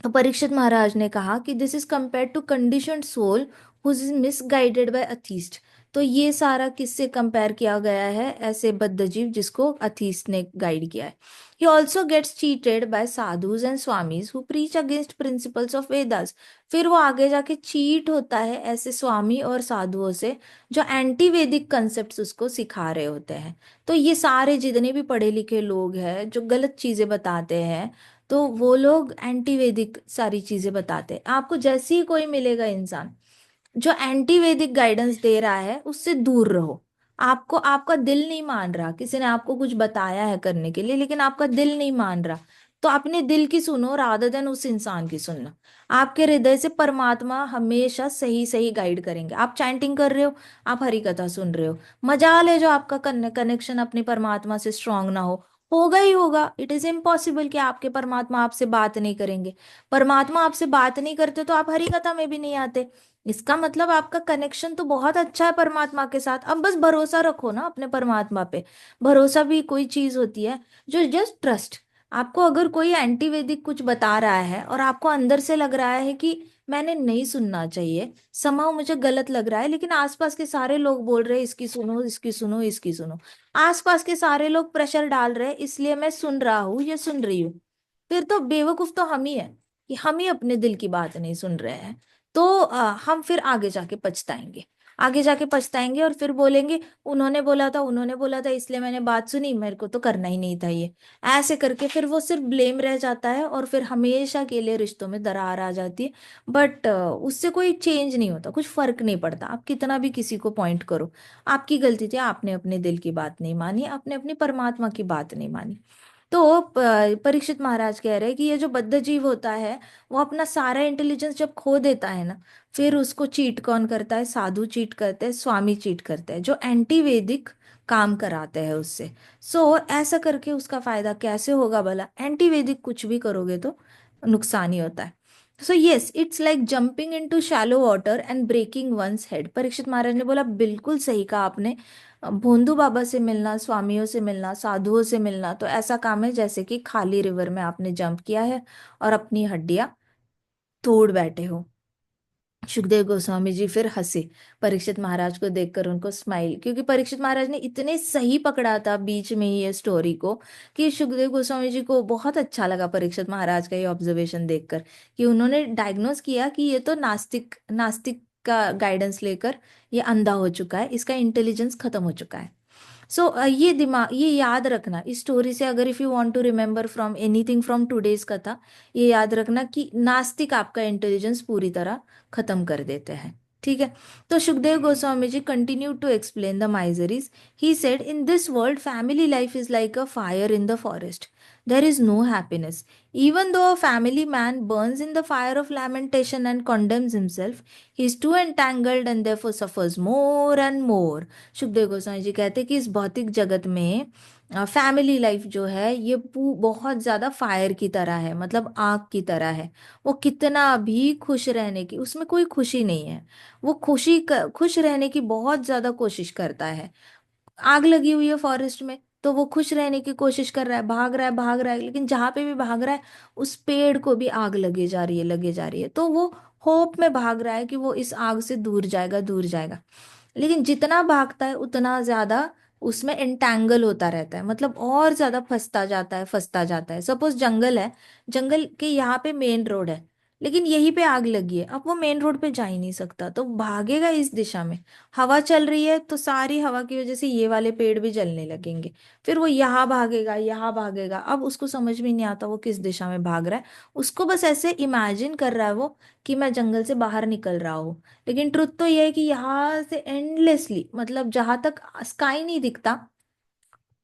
तो परीक्षित महाराज ने कहा कि this is compared to conditioned soul who is misguided by atheist. तो ये सारा किससे कंपेयर किया गया है, ऐसे बद्धजीव जिसको अथीस्ट ने गाइड किया है। He also gets cheated by sadhus and swamis who preach against principles of Vedas. फिर वो आगे जाके चीट होता है ऐसे स्वामी और साधुओं से जो एंटी वैदिक कंसेप्ट उसको सिखा रहे होते हैं। तो ये सारे जितने भी पढ़े लिखे लोग हैं जो गलत चीजें बताते हैं, तो वो लोग एंटी वैदिक सारी चीजें बताते हैं। आपको जैसे ही कोई मिलेगा इंसान जो एंटी वैदिक गाइडेंस दे रहा है, उससे दूर रहो। आपको आपका दिल नहीं मान रहा, किसी ने आपको कुछ बताया है करने के लिए लेकिन आपका दिल नहीं मान रहा, तो अपने दिल की सुनो रादर देन उस इंसान की सुनना। आपके हृदय से परमात्मा हमेशा सही सही गाइड करेंगे। आप चैंटिंग कर रहे हो, आप हरि कथा सुन रहे हो, मजाल है जो आपका कनेक्शन अपने परमात्मा से स्ट्रांग ना हो, होगा ही होगा। इट इज इम्पॉसिबल कि आपके परमात्मा आपसे बात नहीं करेंगे। परमात्मा आपसे बात नहीं करते तो आप हरि कथा में भी नहीं आते, इसका मतलब आपका कनेक्शन तो बहुत अच्छा है परमात्मा के साथ। अब बस भरोसा रखो ना अपने परमात्मा पे। भरोसा भी कोई चीज होती है जो जस्ट ट्रस्ट, आपको अगर कोई एंटी वैदिक कुछ बता रहा है और आपको अंदर से लग रहा है कि मैंने नहीं सुनना चाहिए, समाव मुझे गलत लग रहा है, लेकिन आसपास के सारे लोग बोल रहे हैं इसकी सुनो, इसकी सुनो, इसकी सुनो, आसपास के सारे लोग प्रेशर डाल रहे हैं, इसलिए मैं सुन रहा हूँ या सुन रही हूँ, फिर तो बेवकूफ तो हम ही है कि हम ही अपने दिल की बात नहीं सुन रहे हैं। तो हम फिर आगे जाके पछताएंगे, आगे जाके पछताएंगे और फिर बोलेंगे उन्होंने बोला था, उन्होंने बोला था, इसलिए मैंने बात सुनी, मेरे को तो करना ही नहीं था ये। ऐसे करके फिर वो सिर्फ ब्लेम रह जाता है और फिर हमेशा के लिए रिश्तों में दरार आ जाती है। बट उससे कोई चेंज नहीं होता, कुछ फर्क नहीं पड़ता, आप कितना भी किसी को पॉइंट करो, आपकी गलती थी, आपने अपने दिल की बात नहीं मानी, आपने अपनी परमात्मा की बात नहीं मानी। तो परीक्षित महाराज कह रहे हैं कि ये जो बद्ध जीव होता है, वो अपना सारा इंटेलिजेंस जब खो देता है ना, फिर उसको चीट कौन करता है? साधु चीट करते हैं, स्वामी चीट करते हैं, जो एंटी वैदिक काम कराते हैं उससे। सो ऐसा करके उसका फायदा कैसे होगा भला? एंटी वैदिक कुछ भी करोगे तो नुकसान ही होता है। So yes, it's like jumping into shallow water and breaking once head. Parikshit Maharaj ने बोला बिल्कुल सही कहा आपने। भोंदू बाबा से मिलना, स्वामियों से मिलना, साधुओं से मिलना तो ऐसा काम है जैसे कि खाली रिवर में आपने जंप किया है और अपनी हड्डियां तोड़ बैठे हो। सुखदेव गोस्वामी जी फिर हंसे परीक्षित महाराज को देखकर, उनको स्माइल, क्योंकि परीक्षित महाराज ने इतने सही पकड़ा था बीच में ही ये स्टोरी को कि सुखदेव गोस्वामी जी को बहुत अच्छा लगा परीक्षित महाराज का ये ऑब्जर्वेशन देखकर, कि उन्होंने डायग्नोस किया कि ये तो नास्तिक नास्तिक का गाइडेंस लेकर ये अंधा हो चुका है, इसका इंटेलिजेंस खत्म हो चुका है। सो ये दिमाग, ये याद रखना इस स्टोरी से, अगर if you want to remember from anything from today's कथा, ये याद रखना कि नास्तिक आपका इंटेलिजेंस पूरी तरह खत्म कर देते हैं। ठीक है। तो Sukhdev Goswami ji continue to explain the miseries. He said in this world family life is like a fire in the forest, there is no happiness, even though a family man burns in the fire of lamentation and condemns himself, he is too entangled and therefore suffers more and more। Sukhdev Goswami ji कहते हैं कि इस भौतिक जगत में फैमिली लाइफ जो है ये बहुत ज्यादा फायर की तरह है, मतलब आग की तरह है। वो कितना भी खुश रहने की, उसमें कोई खुशी नहीं है। वो खुश रहने की बहुत ज्यादा कोशिश करता है। आग लगी हुई है फॉरेस्ट में, तो वो खुश रहने की कोशिश कर रहा है, भाग रहा है, भाग रहा है, लेकिन जहां पे भी भाग रहा है उस पेड़ को भी आग लगे जा रही है, लगे जा रही है। तो वो होप में भाग रहा है कि वो इस आग से दूर जाएगा, दूर जाएगा। लेकिन जितना भागता है उतना ज्यादा उसमें एंटैंगल होता रहता है, मतलब और ज्यादा फंसता जाता है, फंसता जाता है। सपोज जंगल है, जंगल के यहाँ पे मेन रोड है, लेकिन यहीं पे आग लगी है, अब वो मेन रोड पे जा ही नहीं सकता, तो भागेगा इस दिशा में। हवा चल रही है तो सारी हवा की वजह से ये वाले पेड़ भी जलने लगेंगे, फिर वो यहाँ भागेगा, यहाँ भागेगा, अब उसको समझ में नहीं आता वो किस दिशा में भाग रहा है। उसको बस ऐसे इमेजिन कर रहा है वो कि मैं जंगल से बाहर निकल रहा हूँ। लेकिन ट्रुथ तो ये है कि यहाँ से एंडलेसली, मतलब जहां तक स्काई नहीं दिखता,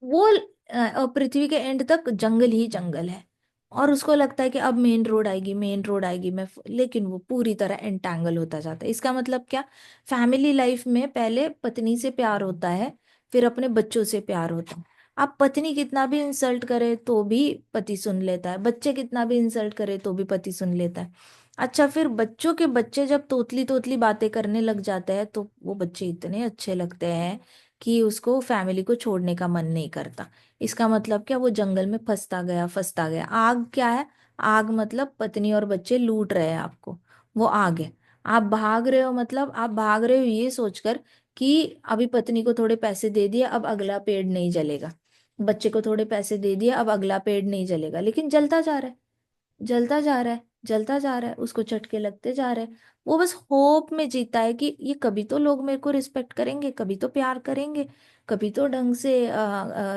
वो पृथ्वी के एंड तक जंगल ही जंगल है। और उसको लगता है कि अब मेन रोड आएगी, मेन रोड आएगी, लेकिन वो पूरी तरह एंटैंगल होता जाता है। इसका मतलब क्या? फैमिली लाइफ में पहले पत्नी से प्यार होता है, फिर अपने बच्चों से प्यार होता है। अब पत्नी कितना भी इंसल्ट करे तो भी पति सुन लेता है, बच्चे कितना भी इंसल्ट करे तो भी पति सुन लेता है। अच्छा, फिर बच्चों के बच्चे जब तोतली तोतली बातें करने लग जाते हैं तो वो बच्चे इतने अच्छे लगते हैं कि उसको फैमिली को छोड़ने का मन नहीं करता। इसका मतलब क्या? वो जंगल में फंसता गया, फंसता गया। आग क्या है? आग मतलब पत्नी और बच्चे लूट रहे हैं आपको, वो आग है। आप भाग रहे हो, मतलब आप भाग रहे हो ये सोचकर कि अभी पत्नी को थोड़े पैसे दे दिए, अब अगला पेड़ नहीं जलेगा, बच्चे को थोड़े पैसे दे दिए, अब अगला पेड़ नहीं जलेगा, लेकिन जलता जा रहा है, जलता जा रहा है, जलता जा रहा है, उसको झटके लगते जा रहे हैं। वो बस होप में जीता है कि ये कभी तो लोग मेरे को रिस्पेक्ट करेंगे, कभी तो प्यार करेंगे, कभी तो ढंग से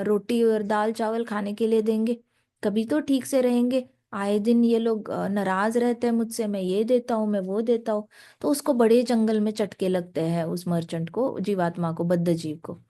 रोटी और दाल चावल खाने के लिए देंगे, कभी तो ठीक से रहेंगे। आए दिन ये लोग नाराज रहते हैं मुझसे, मैं ये देता हूँ, मैं वो देता हूँ। तो उसको बड़े जंगल में चटके लगते हैं, उस मर्चेंट को, जीवात्मा को, बद्ध जीव को।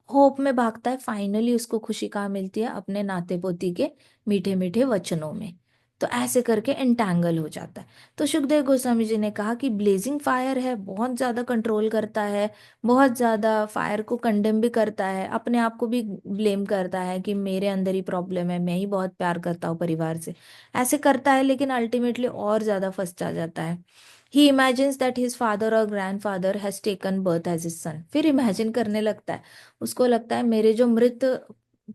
होप में भागता है, फाइनली उसको खुशी कहाँ मिलती है? अपने नाते पोती के मीठे मीठे वचनों में। तो ऐसे करके एंटैंगल हो जाता है। तो सुखदेव गोस्वामी जी ने कहा कि ब्लेजिंग फायर है, बहुत ज्यादा कंट्रोल करता है, बहुत ज्यादा फायर को कंडेम भी करता है, अपने आप को भी ब्लेम करता है कि मेरे अंदर ही प्रॉब्लम है, मैं ही बहुत प्यार करता हूँ परिवार से, ऐसे करता है, लेकिन अल्टीमेटली और ज्यादा फंस जाता है। He imagines that his father और grandfather has taken birth as his son. फिर इमेजिन करने लगता है, उसको लगता है मेरे जो मृत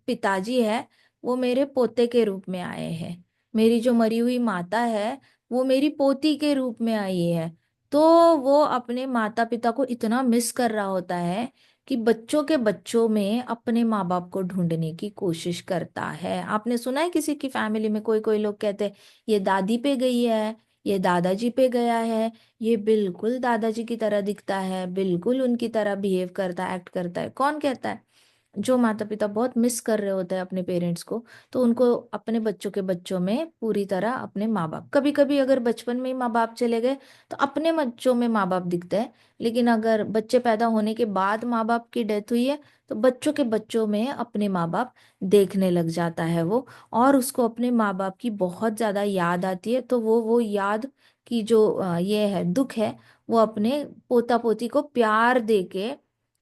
पिताजी है वो मेरे पोते के रूप में आए हैं। मेरी जो मरी हुई माता है वो मेरी पोती के रूप में आई है। तो वो अपने माता पिता को इतना मिस कर रहा होता है कि बच्चों के बच्चों में अपने माँ बाप को ढूंढने की कोशिश करता है। आपने सुना है किसी की फैमिली में कोई कोई लोग कहते हैं ये दादी पे गई है, ये दादाजी पे गया है, ये बिल्कुल दादाजी की तरह दिखता है, बिल्कुल उनकी तरह बिहेव करता है, एक्ट करता है। कौन कहता है? जो माता पिता बहुत मिस कर रहे होते हैं अपने पेरेंट्स को, तो उनको अपने बच्चों के बच्चों में पूरी तरह अपने माँ बाप, कभी कभी अगर बचपन में ही माँ बाप चले गए तो अपने बच्चों में माँ बाप दिखते हैं। लेकिन अगर बच्चे पैदा होने के बाद माँ बाप की डेथ हुई है तो बच्चों के बच्चों में अपने माँ बाप देखने लग जाता है वो। और उसको अपने माँ बाप की बहुत ज्यादा याद आती है, तो वो याद की जो ये है दुख है, वो अपने पोता पोती को प्यार दे के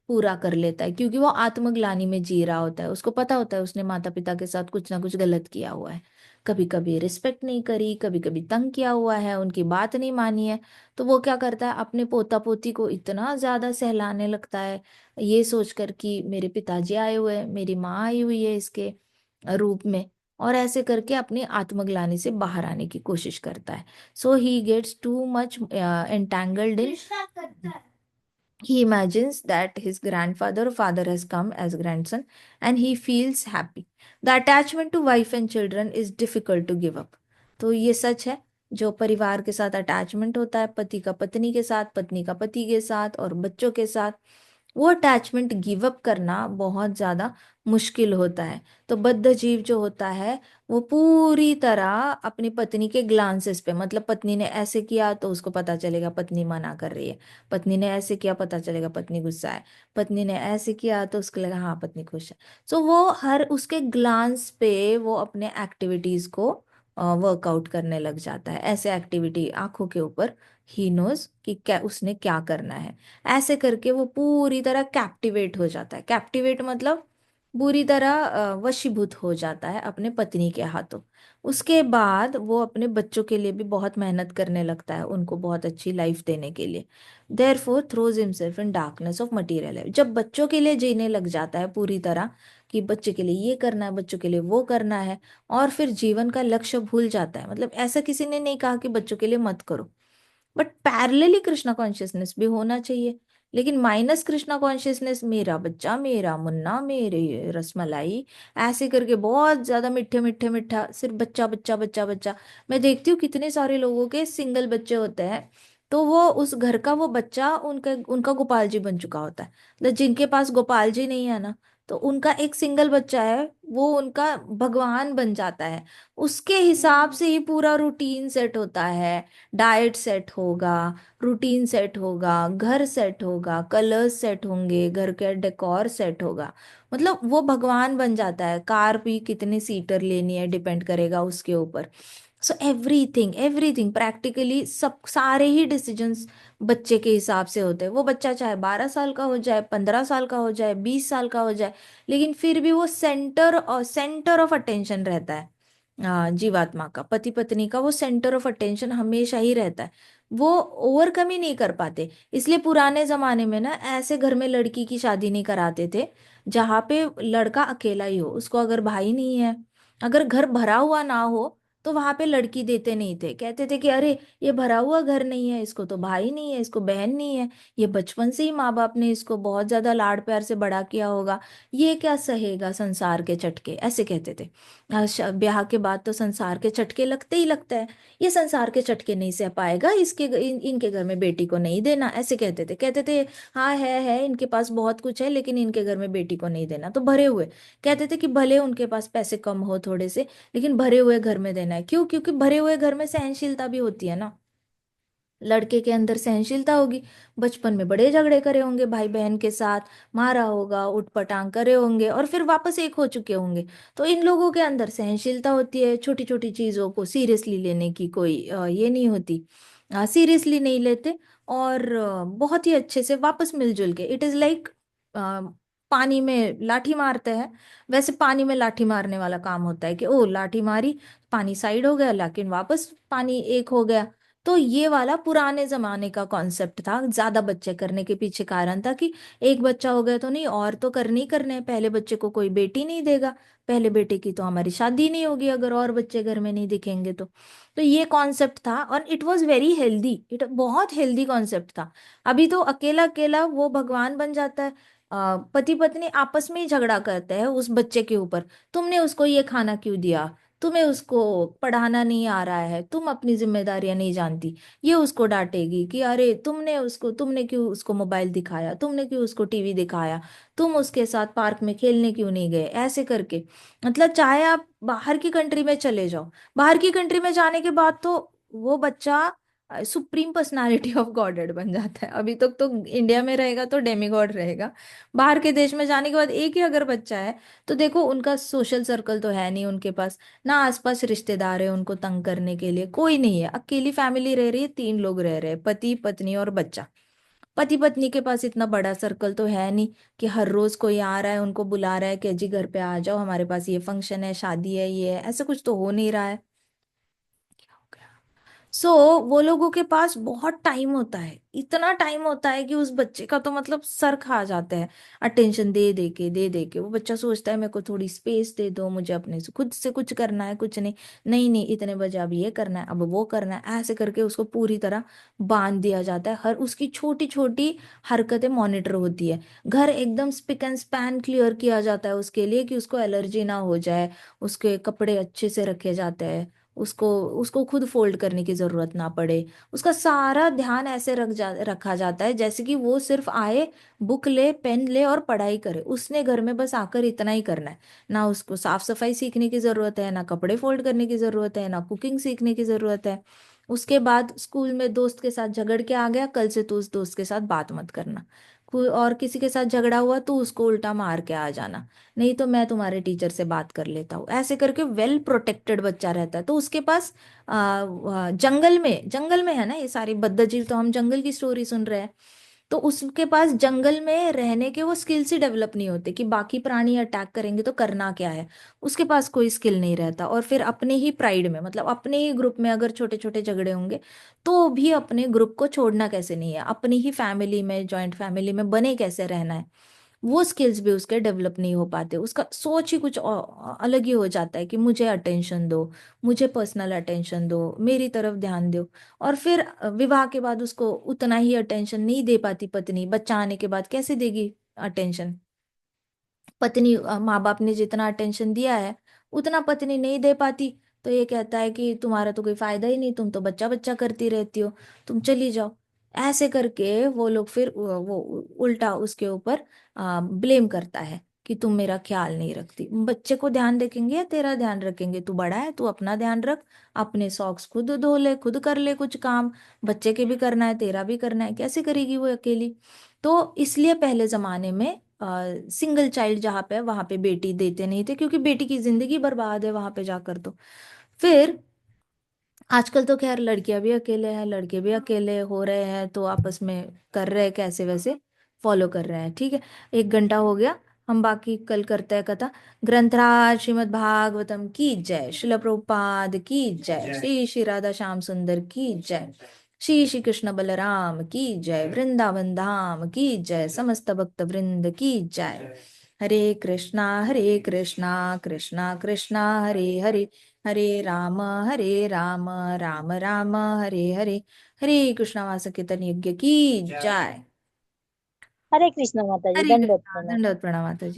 पूरा कर लेता है, क्योंकि वो आत्मग्लानि में जी रहा होता है। उसको पता होता है उसने माता पिता के साथ कुछ ना कुछ गलत किया हुआ है, कभी कभी रिस्पेक्ट नहीं करी, कभी कभी तंग किया हुआ है, उनकी बात नहीं मानी है। तो वो क्या करता है, अपने पोता पोती को इतना ज्यादा सहलाने लगता है, ये सोचकर कि मेरे पिताजी आए हुए हैं, मेरी माँ आई हुई है इसके रूप में। और ऐसे करके अपनी आत्मग्लानि से बाहर आने की कोशिश करता है। So he gets too much entangled in, he imagines that his grandfather or father has come as grandson and he feels happy. The attachment to wife and children is difficult to give up. तो ये सच है, जो परिवार के साथ अटैचमेंट होता है, पति का पत्नी के साथ, पत्नी का पति के साथ और बच्चों के साथ, वो अटैचमेंट गिव अप करना बहुत ज्यादा मुश्किल होता है। तो बद्ध जीव जो होता है वो पूरी तरह अपनी पत्नी के ग्लांसेस पे, मतलब पत्नी ने ऐसे किया तो उसको पता चलेगा पत्नी मना कर रही है, पत्नी ने ऐसे किया पता चलेगा पत्नी गुस्सा है, पत्नी ने ऐसे किया तो उसको लगा हाँ पत्नी खुश है। सो वो हर उसके ग्लांस पे वो अपने एक्टिविटीज को वर्कआउट करने लग जाता है। ऐसे एक्टिविटी आंखों के ऊपर ही नोज कि क्या उसने क्या करना है। ऐसे करके वो पूरी तरह कैप्टिवेट हो जाता है। कैप्टिवेट मतलब बुरी तरह वशीभूत हो जाता है अपने पत्नी के हाथों। उसके बाद वो अपने बच्चों के लिए भी बहुत मेहनत करने लगता है, उनको बहुत अच्छी लाइफ देने के लिए। Therefore throws himself in darkness of material life. जब बच्चों के लिए जीने लग जाता है पूरी तरह कि बच्चे के लिए ये करना है, बच्चों के लिए वो करना है, और फिर जीवन का लक्ष्य भूल जाता है। मतलब ऐसा किसी ने नहीं कहा कि बच्चों के लिए मत करो, बट पैरेलली कृष्णा कॉन्शियसनेस भी होना चाहिए। लेकिन माइनस कृष्णा कॉन्शियसनेस, मेरा बच्चा, मेरा मुन्ना, मेरे रसमलाई, ऐसे करके बहुत ज्यादा मीठे मीठे मीठा सिर्फ बच्चा बच्चा बच्चा बच्चा। मैं देखती हूँ कितने सारे लोगों के सिंगल बच्चे होते हैं, तो वो उस घर का वो बच्चा उनका उनका गोपाल जी बन चुका होता है। मतलब जिनके पास गोपाल जी नहीं है ना, तो उनका एक सिंगल बच्चा है, वो उनका भगवान बन जाता है। उसके हिसाब से ही पूरा रूटीन सेट होता है, डाइट सेट होगा, रूटीन सेट होगा, घर सेट होगा, कलर्स सेट होंगे, घर के डेकोर सेट होगा। मतलब वो भगवान बन जाता है। कार भी कितनी सीटर लेनी है डिपेंड करेगा उसके ऊपर। सो एवरीथिंग एवरीथिंग प्रैक्टिकली सब सारे ही डिसीजंस बच्चे के हिसाब से होते हैं। वो बच्चा चाहे 12 साल का हो जाए, 15 साल का हो जाए, 20 साल का हो जाए, लेकिन फिर भी वो सेंटर ऑफ अटेंशन रहता है। जीवात्मा का, पति पत्नी का वो सेंटर ऑफ अटेंशन हमेशा ही रहता है। वो ओवरकम ही नहीं कर पाते। इसलिए पुराने जमाने में ना ऐसे घर में लड़की की शादी नहीं कराते थे जहाँ पे लड़का अकेला ही हो, उसको अगर भाई नहीं है, अगर घर भरा हुआ ना हो, तो वहां पे लड़की देते नहीं थे। कहते थे कि अरे ये भरा हुआ घर नहीं है, इसको तो भाई नहीं है, इसको बहन नहीं है, ये बचपन से ही माँ बाप ने इसको बहुत ज्यादा लाड प्यार से बड़ा किया होगा, ये क्या सहेगा संसार के चटके, ऐसे कहते थे। ब्याह के बाद तो संसार के चटके लगते ही लगता है, ये संसार के चटके नहीं सह पाएगा, इनके घर में बेटी को नहीं देना, ऐसे कहते थे। हाँ है इनके पास बहुत कुछ है लेकिन इनके घर में बेटी को नहीं देना। तो भरे हुए कहते थे कि भले उनके पास पैसे कम हो थोड़े से, लेकिन भरे हुए घर में देना है। क्यों? क्योंकि भरे हुए घर में सहनशीलता भी होती है ना। लड़के के अंदर सहनशीलता होगी, बचपन में बड़े झगड़े करे होंगे भाई बहन के साथ, मारा होगा, उठपटांग करे होंगे, और फिर वापस एक हो चुके होंगे। तो इन लोगों के अंदर सहनशीलता होती है, छोटी छोटी चीजों को सीरियसली लेने की कोई ये नहीं होती, सीरियसली नहीं लेते। और बहुत ही अच्छे से वापस मिलजुल के, इट इज लाइक पानी में लाठी मारते हैं, वैसे पानी में लाठी मारने वाला काम होता है कि ओ लाठी मारी, पानी साइड हो गया लेकिन वापस पानी एक हो गया। तो ये वाला पुराने जमाने का कॉन्सेप्ट था, ज्यादा बच्चे करने के पीछे कारण था कि एक बच्चा हो गया तो नहीं, और तो करने ही करने हैं। पहले बच्चे को कोई बेटी नहीं देगा, पहले बेटे की तो हमारी शादी नहीं होगी अगर और बच्चे घर में नहीं दिखेंगे तो ये कॉन्सेप्ट था, और it was very healthy, it बहुत हेल्दी कॉन्सेप्ट था। अभी तो अकेला अकेला वो भगवान बन जाता है। पति पत्नी आपस में ही झगड़ा करते हैं उस बच्चे के ऊपर, तुमने उसको ये खाना क्यों दिया, तुम्हें उसको पढ़ाना नहीं आ रहा है, तुम अपनी जिम्मेदारियां नहीं जानती। ये उसको डांटेगी कि अरे तुमने क्यों उसको मोबाइल दिखाया, तुमने क्यों उसको टीवी दिखाया, तुम उसके साथ पार्क में खेलने क्यों नहीं गए, ऐसे करके। मतलब चाहे आप बाहर की कंट्री में चले जाओ, बाहर की कंट्री में जाने के बाद तो वो बच्चा सुप्रीम पर्सनालिटी ऑफ गॉडेड बन जाता है। अभी तक तो इंडिया में रहेगा तो डेमीगॉड रहेगा, बाहर के देश में जाने के बाद एक ही अगर बच्चा है तो देखो उनका सोशल सर्कल तो है नहीं उनके पास, ना आसपास रिश्तेदार है उनको तंग करने के लिए, कोई नहीं है, अकेली फैमिली रह रही है, 3 लोग रह रहे हैं, पति पत्नी और बच्चा। पति पत्नी के पास इतना बड़ा सर्कल तो है नहीं कि हर रोज कोई आ रहा है उनको बुला रहा है कि जी घर पे आ जाओ, हमारे पास ये फंक्शन है, शादी है, ये है, ऐसा कुछ तो हो नहीं रहा है। सो वो लोगों के पास बहुत टाइम होता है, इतना टाइम होता है कि उस बच्चे का तो मतलब सर खा जाता है। अटेंशन दे दे के वो बच्चा सोचता है मेरे को थोड़ी स्पेस दे दो, मुझे अपने से खुद से कुछ करना है, कुछ नहीं, नहीं नहीं इतने बजे अब ये करना है, अब वो करना है, ऐसे करके उसको पूरी तरह बांध दिया जाता है। हर उसकी छोटी छोटी हरकतें मॉनिटर होती है। घर एकदम स्पिक एंड स्पैन क्लियर किया जाता है उसके लिए कि उसको एलर्जी ना हो जाए, उसके कपड़े अच्छे से रखे जाते हैं, उसको उसको खुद फोल्ड करने की जरूरत ना पड़े। उसका सारा ध्यान ऐसे रखा जाता है जैसे कि वो सिर्फ आए, बुक ले, पेन ले और पढ़ाई करे, उसने घर में बस आकर इतना ही करना है। ना उसको साफ सफाई सीखने की जरूरत है, ना कपड़े फोल्ड करने की जरूरत है, ना कुकिंग सीखने की जरूरत है। उसके बाद स्कूल में दोस्त के साथ झगड़ के आ गया, कल से तो उस दोस्त के साथ बात मत करना। कोई और किसी के साथ झगड़ा हुआ तो उसको उल्टा मार के आ जाना, नहीं तो मैं तुम्हारे टीचर से बात कर लेता हूँ, ऐसे करके वेल प्रोटेक्टेड बच्चा रहता है। तो उसके पास जंगल में है ना, ये सारी बद्ध जीव, तो हम जंगल की स्टोरी सुन रहे हैं, तो उसके पास जंगल में रहने के वो स्किल्स ही डेवलप नहीं होते कि बाकी प्राणी अटैक करेंगे तो करना क्या है। उसके पास कोई स्किल नहीं रहता, और फिर अपने ही प्राइड में, मतलब अपने ही ग्रुप में अगर छोटे छोटे झगड़े होंगे तो भी अपने ग्रुप को छोड़ना कैसे नहीं है, अपनी ही फैमिली में, जॉइंट फैमिली में बने कैसे रहना है, वो स्किल्स भी उसके डेवलप नहीं हो पाते। उसका सोच ही कुछ अलग ही हो जाता है कि मुझे अटेंशन दो, मुझे पर्सनल अटेंशन दो, मेरी तरफ ध्यान दो। और फिर विवाह के बाद उसको उतना ही अटेंशन नहीं दे पाती पत्नी, बच्चा आने के बाद कैसे देगी अटेंशन। पत्नी माँ बाप ने जितना अटेंशन दिया है उतना पत्नी नहीं दे पाती, तो ये कहता है कि तुम्हारा तो कोई फायदा ही नहीं, तुम तो बच्चा बच्चा करती रहती हो, तुम चली जाओ। ऐसे करके वो लोग फिर वो उल्टा उसके ऊपर ब्लेम करता है कि तुम मेरा ख्याल नहीं रखती, बच्चे को ध्यान रखेंगे या तेरा ध्यान रखेंगे, तू बड़ा है, तू अपना ध्यान रख, अपने सॉक्स खुद धो ले, खुद कर ले कुछ काम, बच्चे के भी करना है, तेरा भी करना है, कैसे करेगी वो अकेली। तो इसलिए पहले जमाने में सिंगल चाइल्ड जहाँ पे है वहां पे बेटी देते नहीं थे, क्योंकि बेटी की जिंदगी बर्बाद है वहां पे जाकर। तो फिर आजकल तो खैर लड़कियां भी अकेले हैं, लड़के भी अकेले हो रहे हैं, तो आपस में कर रहे हैं कैसे वैसे, फॉलो कर रहे हैं। ठीक है, 1 घंटा हो गया, हम बाकी कल करते हैं कथा। ग्रंथराज श्रीमद् भागवतम की जय, शिल प्रभुपाद की जय, श्री श्री राधा श्याम सुंदर की जय, श्री श्री कृष्ण बलराम की जय, वृंदावन धाम की जय, समस्त भक्त वृंद की जय। हरे कृष्णा कृष्णा कृष्णा हरे हरे, हरे राम राम राम हरे हरे, हरे कृष्णा वासुकीर्तन यज्ञ की जय। हरे कृष्ण माता जी, हरे दंडवत कृष्णा, प्रणाम। दंडवत प्रणाम माता जी।